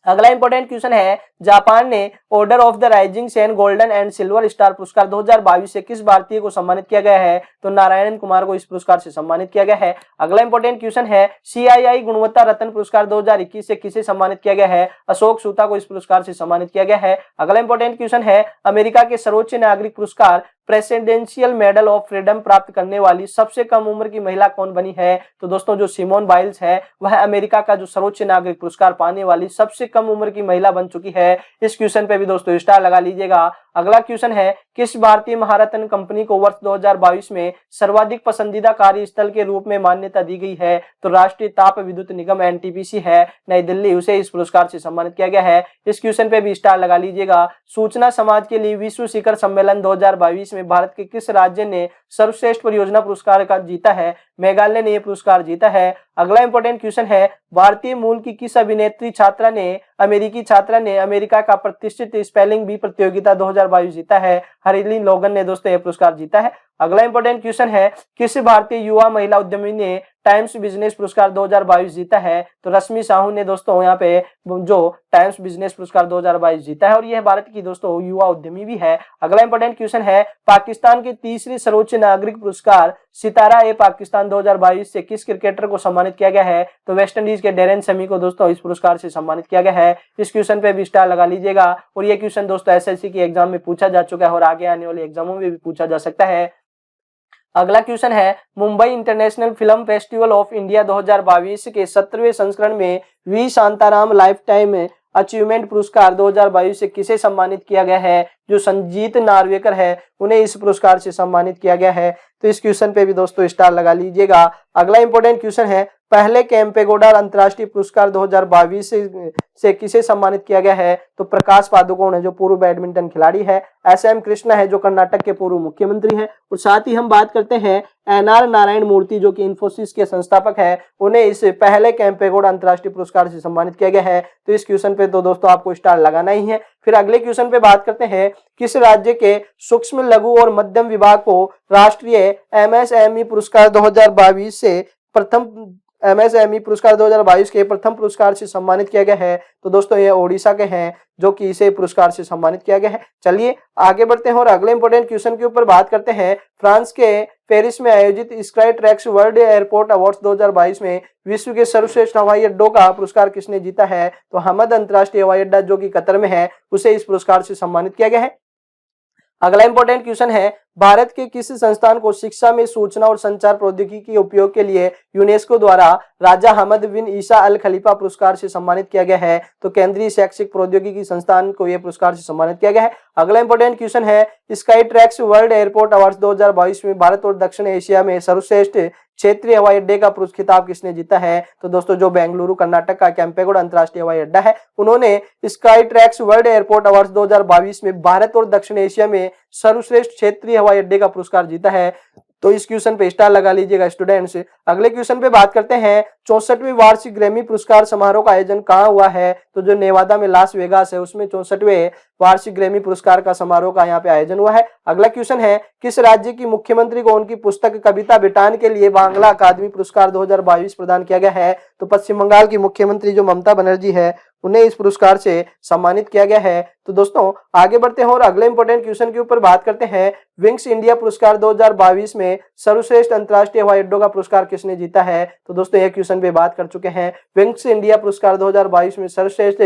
अगला इंपॉर्टेंट क्वेश्चन है जापान ने Order of the Rising Sun Golden and Silver Star पुरस्कार 2022 से किस भारतीय को सम्मानित किया गया है? तो नारायण कुमार को इस पुरस्कार से सम्मानित किया गया है। अगला इंपॉर्टेंट क्वेश्चन है CII गुणवत्ता रत्न पुरस्कार 2021 से किसे सम्मानित किया गया है? अशोक सूता को इस पुरस्कार से सम्मानित किया गया है। अगला इंपॉर्टेंट क्वेश्चन है अमेरिका के सर्वोच्च नागरिक पुरस्कार प्रेसिडेंशियल मेडल ऑफ फ्रीडम प्राप्त करने वाली सबसे कम उम्र की महिला कौन बनी है? तो दोस्तों जो सिमोन बाइल्स है वह अमेरिका का जो सर्वोच्च नागरिक पुरस्कार पाने वाली सबसे कम उम्र की महिला बन चुकी है। इस क्वेश्चन पे भी दोस्तों स्टार लगा लीजिएगा। अगला क्वेश्चन है, किस भारतीय महारत्न कंपनी को वर्ष 2022 में सर्वाधिक पसंदीदा कार्यस्थल के रूप में मान्यता दी गई है? तो राष्ट्रीय ताप विद्युत निगम एनटीपीसी है नई दिल्ली, उसे इस पुरस्कार से सम्मानित किया गया है। इस क्वेश्चन पे भी स्टार लगा लीजिएगा। सूचना समाज के लिए विश्व शिखर सम्मेलन 2022 में भारत के किस राज्य ने सर्वश्रेष्ठ परियोजना पुरस्कार का जीता है? मेघालय ने यह पुरस्कार जीता है। अगला इंपॉर्टेंट क्वेश्चन है, भारतीय मूल की किस अभिनेत्री अमेरिकी छात्रा ने अमेरिका का प्रतिष्ठित स्पेलिंग बी प्रतियोगिता 2022 जीता है? हरीली लोगन ने दोस्तों यह पुरस्कार जीता है। अगला इंपॉर्टेंट क्वेश्चन है, किस भारतीय युवा महिला उद्यमी ने टाइम्स बिजनेस पुरस्कार 2022 जीता है? तो रश्मि साहू ने दोस्तों यहाँ पे जो टाइम्स बिजनेस पुरस्कार 2022 जीता है और यह भारत की दोस्तों युवा उद्यमी भी है। अगला इंपॉर्टेंट क्वेश्चन है, पाकिस्तान के तीसरे सर्वोच्च नागरिक पुरस्कार सितारा ए पाकिस्तान 2022 से किस क्रिकेटर को सम्मानित किया गया है? तो वेस्ट इंडीज के डेरेन शमी को दोस्तों इस पुरस्कार से सम्मानित किया गया है। इस क्वेश्चन पे भी स्टार लगा लीजिएगा। और ये क्वेश्चन दोस्तों एसएससी की एग्जाम में पूछा जा चुका है और आगे आने वाले एग्जामों में भी पूछा जा सकता है। अगला क्वेश्चन है, Mumbai International film Festival of India 2022 के 17वें संस्करण में V Shantaram life time achievement पुरस्कार 2022 से किसे सम्मानित किया गया है? जो संजीत नार्वेकर है उन्हें इस पुरस्कार से सम्मानित किया गया है। तो इस क्वेश्चन पे भी दोस्तों स्टार लगा लीजिएगा। अगला इंपॉर्टेंट क्वेश्चन है, पहले केम्पेगौड़ा अंतर्राष्ट्रीय पुरस्कार 2022 से किसे सम्मानित किया गया है? तो प्रकाश पादुकोण है जो पूर्व बैडमिंटन खिलाड़ी है। एसएम कृष्णा है जो कर्नाटक के पूर्व मुख्यमंत्री हैं। और साथ ही हम बात करते हैं एनआर नारायण मूर्ति जो कि इंफोसिस के संस्थापक है, उन्हें इस पहले केम्पेगौड़ा अंतर्राष्ट्रीय पुरस्कार से सम्मानित किया गया है। तो इस क्वेश्चन पे तो दोस्तों आपको स्टार लगाना ही है। फिर अगले क्वेश्चन पे बात करते हैं, किस राज्य के सूक्ष्म लघु और मध्यम विभाग को राष्ट्रीय एमएसएमई पुरस्कार 2022 से प्रथम एमएसएमई पुरस्कार 2022 के प्रथम पुरस्कार से सम्मानित किया गया है? तो दोस्तों ये ओडिशा के हैं जो कि इसे पुरस्कार से सम्मानित किया गया है। चलिए आगे बढ़ते हैं और अगले इंपॉर्टेंट क्वेश्चन के ऊपर बात करते हैं। फ्रांस के पेरिस में आयोजित sky tracks world airport awards 2022 में विश्व के सर्वश्रेष्ठ हवाई अड्डों का पुरस्कार किसने जीता है? तो हमद अंतर्राष्ट्रीय हवाई अड्डा जो कि कतर में है उसे इस पुरस्कार से सम्मानित किया गया है। अगला इंपॉर्टेंट क्वेश्चन है, भारत के किस संस्थान को शिक्षा में सूचना और संचार प्रौद्योगिकी के उपयोग के लिए यूनेस्को द्वारा राजा हमद बिन ईसा अल खलीफा पुरस्कार से सम्मानित किया गया है? तो केंद्रीय शैक्षिक प्रौद्योगिकी संस्थान को यह पुरस्कार से सम्मानित किया गया है। अगला इंपॉर्टेंट क्वेश्चन है, sky tracks world airport awards 2022 में भारत और दक्षिण एशिया में सर्वश्रेष्ठ क्षेत्रीय हवाई अड्डे का खिताब किसने जीता है? तो दोस्तों जो बेंगलुरु कर्नाटक का केम्पेगौड़ा अंतर्राष्ट्रीय हवाई अड्डा है उन्होंने sky tracks world airport awards 2022 में भारत और दक्षिण एशिया में सर्वश्रेष्ठ क्षेत्रीय हवाई अड्डे का पुरस्कार जीता है। तो इस क्वेश्चन पे स्टार लगा लीजिएगा स्टूडेंट्स। अगले क्वेश्चन पे बात करते हैं, 64वीं वार्षिक ग्रैमी पुरस्कार समारोह का आयोजन कहाँ हुआ है? तो जो नेवादा में लास वेगास है उसमें 64वें वार्षिक ग्रैमी पुरस्कार का समारोह का यहाँ पे आयोजन हुआ है। अगला क्वेश्चन है, किस राज्य की मुख्यमंत्री को उनकी पुस्तक कविता बेटान के लिए बांग्ला अकादमी पुरस्कार 2022 प्रदान किया गया है? तो पश्चिम बंगाल की मुख्यमंत्री जो ममता बनर्जी है उन्हें इस पुरस्कार से सम्मानित किया गया है। तो दोस्तों आगे बढ़ते हैं और अगले इंपॉर्टेंट क्वेश्चन के ऊपर बात करते हैं। विंग्स इंडिया पुरस्कार 2022 में सर्वश्रेष्ठ अंतर्राष्ट्रीय हवाई अड्डों का पुरस्कार किसने जीता है? तो दोस्तों ये क्वेश्चन पे बात कर चुके हैं। विंग्स इंडिया पुरस्कार 2022 में सर्वश्रेष्ठ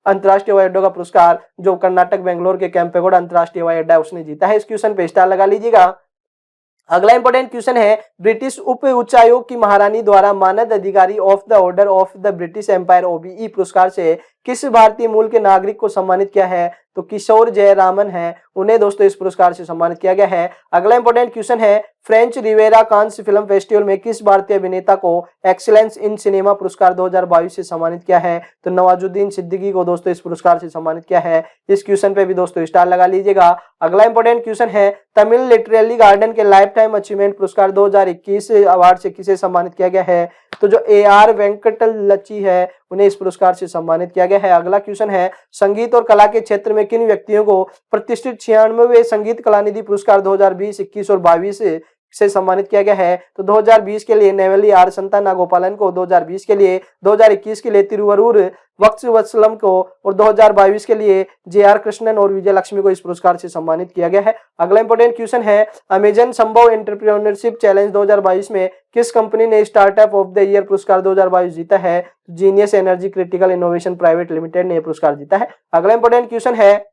अंतर्राष्ट्रीय हवाई अड्डों का पुरस्कार जो कर्नाटक बेंगलोर के केम्पेगौड़ा अंतर्राष्ट्रीय हवाई अड्डा उसने जीता है। इस क्वेश्चन पे स्टार लगा लीजिएगा। अगला इंपॉर्टेंट क्वेश्चन है, ब्रिटिश उप उच्चायोग की महारानी द्वारा मानद अधिकारी of the Order of the British Empire OBE पुरस्कार से किस भारतीय मूल के नागरिक को सम्मानित किया है? तो किशोर जयरामन है, उन्हें दोस्तों इस पुरस्कार से सम्मानित किया गया है। अगला इंपॉर्टेंट क्वेश्चन है, French Riviera Cannes Film Festival में किस भारतीय अभिनेता को एक्सीलेंस इन सिनेमा पुरस्कार 2022 से सम्मानित किया है? तो नवाजुद्दीन सिद्दीकी को दोस्तों इस पुरस्कार से सम्मानित किया है। इस क्वेश्चन पे भी दोस्तों स्टार लगा लीजिएगा। अगला इंपॉर्टेंट क्वेश्चन है, तमिल लिटरेरी गार्डन के लाइफ टाइम अचीवमेंट पुरस्कार 2021 अवार्ड से किसे सम्मानित किया गया है? तो जो AR वेंकटल लच्ची है उन्हें इस पुरस्कार से सम्मानित किया गया है। अगला क्वेश्चन है, संगीत और कला के क्षेत्र में किन व्यक्तियों को प्रतिष्ठित 96वें संगीत कलानिधि पुरस्कार 2020, 21 और 22 से सम्मानित किया गया है? तो 2020 के लिए नेवली आर संताना गोपालन को, 2020 के लिए, 2021 के लिए तिरुवरूर वत्सवत्सलम को और 2022 के लिए JR कृष्णन और विजय लक्ष्मी को इस पुरस्कार से सम्मानित किया गया है। अगला इंपॉर्टेंट क्वेश्चन है, अमेजन संभव एंटरप्रेन्योरशिप चैलेंज 2022 में किस कंपनी ने स्टार्टअप ऑफ द ईयर पुरस्कार 2022 जीता है? Genius energy critical innovation private limited ने यह पुरस्कार जीता है। अगला इंपॉर्टेंट क्वेश्चन है,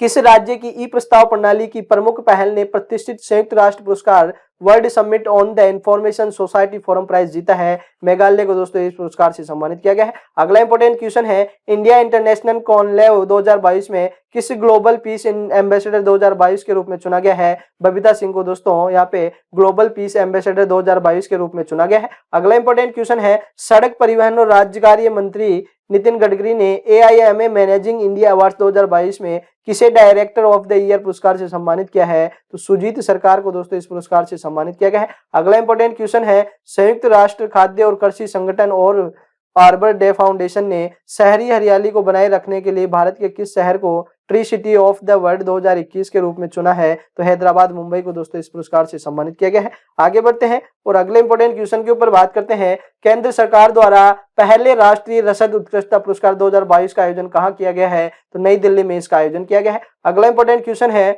किस राज्य की ई प्रस्ताव प्रणाली की प्रमुख पहल ने प्रतिष्ठित संयुक्त राष्ट्र पुरस्कार World Summit on the Information Society Forum Prize जीता है? मेघालय को दोस्तों इस पुरस्कार से सम्मानित किया गया है। अगला इंपॉर्टेंट क्वेश्चन है, इंडिया इंटरनेशनल कॉन्क्लेव 2022 में किस ग्लोबल पीस एम्बेसडर 2022 के रूप में चुना गया है? बबीता सिंह को दोस्तों यहाँ पे ग्लोबल पीस एम्बेसडर 2022 के रूप में चुना गया है। अगला इंपॉर्टेंट क्वेश्चन है, सड़क परिवहन और राज्यकार्य मंत्री नितिन गडकरी ने AIMA मैनेजिंग इंडिया अवार्ड 2022 में किसे डायरेक्टर ऑफ द ईयर पुरस्कार से सम्मानित किया है? तो सुजीत सरकार को दोस्तों इस पुरस्कार से सम्मानित किया गया है। अगला इंपॉर्टेंट क्वेश्चन है, संयुक्त राष्ट्र खाद्य और कृषि संगठन और आर्बर डे फाउंडेशन ने शहरी हरियाली को बनाए रखने के लिए भारत के किस शहर को tree city of the world 2021 के रूप में चुना है? तो हैदराबाद मुंबई को दोस्तों इस पुरस्कार से सम्मानित किया गया है। आगे बढ़ते हैं और अगले इंपॉर्टेंट क्वेश्चन के ऊपर बात करते हैं। केंद्र सरकार द्वारा पहले राष्ट्रीय रसद उत्कृष्टता पुरस्कार 2022 का आयोजन कहाँ किया गया है? तो नई दिल्ली में इसका आयोजन किया गया है। अगला इंपॉर्टेंट क्वेश्चन है,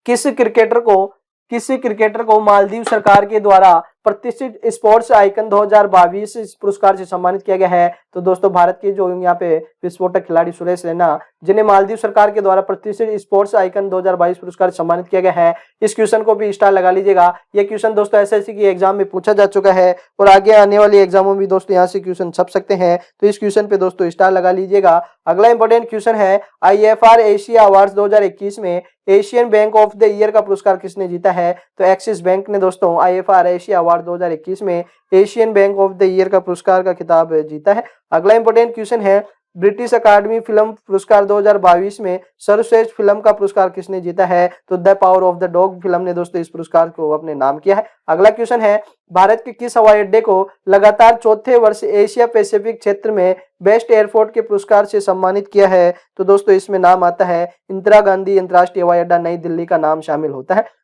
किस क्रिकेटर को मालदीव सरकार के द्वारा प्रतिष्ठित स्पोर्ट्स आइकन 2022 इस पुरस्कार से सम्मानित किया गया है? तो दोस्तों भारत के जो यहाँ पे विस्फोटक खिलाड़ी सुरेश रैना, जिन्हें मालदीव सरकार के द्वारा प्रतिष्ठित स्पोर्ट्स आइकन 2022 पुरस्कार से सम्मानित किया गया है। इस क्वेश्चन को भी स्टार लगा लीजिएगा। ये क्वेश्चन दोस्तों SSC की एग्जाम में पूछा जा चुका है और आगे आने वाली एग्जामों में दोस्तों यहाँ से क्वेश्चन छप सकते हैं, तो इस क्वेश्चन पे दोस्तों स्टार लगा लीजिएगा। अगला इंपॉर्टेंट क्वेश्चन है, IFR एशिया अवार्ड 2021 में Asian bank of the year का पुरस्कार किसने जीता है? तो एक्सिस बैंक ने दोस्तों IFR एशिया अवार्ड 2021 में Asian bank of the year का पुरस्कार का खिताब जीता है। अगला इंपॉर्टेंट क्वेश्चन है, ब्रिटिश अकादमी फिल्म पुरस्कार 2022 में सर्वश्रेष्ठ फिल्म का पुरस्कार किसने जीता है? तो the power of the dog film ने दोस्तों इस पुरस्कार को अपने नाम किया है। अगला क्वेश्चन है, भारत के किस हवाई अड्डे को लगातार चौथे वर्ष एशिया पैसिफिक क्षेत्र में बेस्ट एयरपोर्ट के पुरस्कार से सम्मानित किया है? तो दोस्तों इसमें नाम आता है इंदिरा गांधी अंतर्राष्ट्रीय हवाई अड्डा नई दिल्ली का नाम शामिल होता है।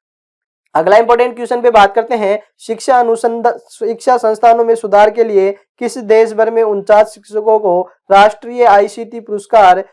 अगला इंपॉर्टेंट क्वेश्चन पे बात करते हैं, शिक्षा संस्थानों में सुधार के लिए किस देश भर में 49 शिक्षकों को राष्ट्रीय ICT पुरस्कार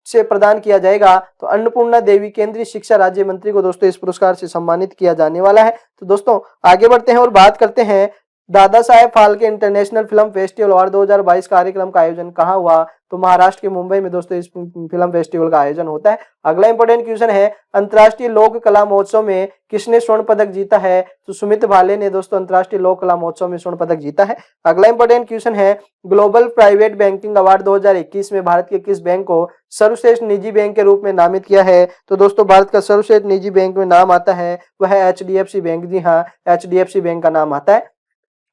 से प्रदान किया जाएगा? तो अन्नपूर्णा देवी केंद्रीय शिक्षा राज्य मंत्री को दोस्तों इस पुरस्कार से सम्मानित किया जाने वाला है। तो दोस्तों आगे बढ़ते हैं और बात करते हैं, Dada Saheb Phalke international film festival award 2022 कार्यक्रम का आयोजन कहाँ हुआ? तो महाराष्ट्र के मुंबई में दोस्तों इस फिल्म फेस्टिवल का आयोजन होता है। अगला इंपॉर्टेंट क्वेश्चन है, अंतर्राष्ट्रीय लोक कला महोत्सव में किसने स्वर्ण पदक जीता है? तो सुमित भाले ने दोस्तों अंतर्राष्ट्रीय लोक कला महोत्सव में स्वर्ण पदक जीता है। अगला इंपॉर्टेंट क्वेश्चन है, ग्लोबल प्राइवेट बैंकिंग अवार्ड 2021 में भारत के किस बैंक को सर्वश्रेष्ठ निजी बैंक के रूप में नामित किया है? तो दोस्तों भारत का सर्वश्रेष्ठ निजी बैंक में नाम आता है वह है HDFC बैंक। जी हाँ, HDFC बैंक का नाम आता है।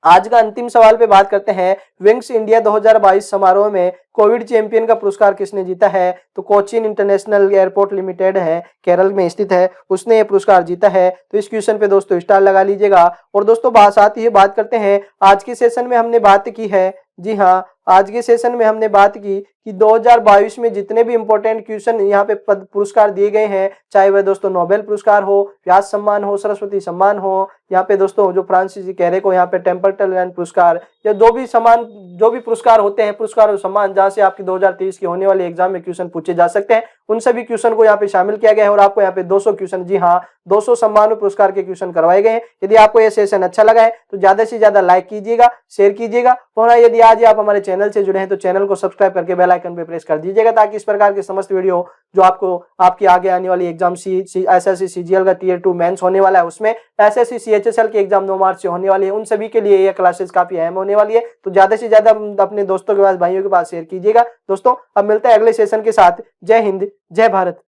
आज का अंतिम सवाल पे बात करते हैं, विंग्स इंडिया 2022 समारोह में कोविड चैंपियन का पुरस्कार किसने जीता है? तो कोचीन इंटरनेशनल एयरपोर्ट लिमिटेड है, केरल में स्थित है, उसने ये पुरस्कार जीता है। तो इस क्वेश्चन पे दोस्तों स्टार लगा लीजिएगा। और दोस्तों साथ ही बात करते हैं, आज के सेशन में हमने बात की है, जी हाँ, आज के सेशन में हमने बात की कि 2022 में जितने भी इंपॉर्टेंट क्वेश्चन यहाँ पे पुरस्कार दिए गए हैं, चाहे वह दोस्तों नोबेल पुरस्कार हो, व्यास सम्मान हो, सरस्वती सम्मान हो, यहाँ पे दोस्तों जो फ्रांसिस कैरे को यहाँ पे टेम्पल्टन पुरस्कार, या जो भी पुरस्कार होते हैं, पुरस्कार और सम्मान जहाँ से आपकी 2023 की होने वाली एग्जाम में क्वेश्चन पूछे जा सकते हैं, उन सभी क्वेश्चन को यहाँ पे शामिल किया गया है और आपको यहाँ पे 200 क्वेश्चन, जी हाँ 200 सम्मान और पुरस्कार के क्वेश्चन करवाए गए हैं। यदि आपको यह सेशन अच्छा लगा है तो ज्यादा से ज्यादा लाइक कीजिएगा, शेयर कीजिएगा और यदि आज आप हमारे चैनल से जुड़े हैं तो चैनल को सब्सक्राइब करके बेल आइकन पे प्रेस कर दीजिएगा, ताकि इस प्रकार के समस्त वीडियो जो आपको आपकी आगे आने वाली एग्जाम SSC CGL का Tier 2 मेंस होने वाला है, उसमें SSC CHSL की एग्जाम 9 मार्च से होने वाली है, उन सभी के लिए ये क्लासेस काफी अहम होने वाली है। तो ज्यादा से ज्यादा अपने दोस्तों के पास, भाइयों के पास शेयर कीजिएगा। दोस्तों अब मिलते हैं अगले सेशन के साथ। जय हिंद, जय भारत।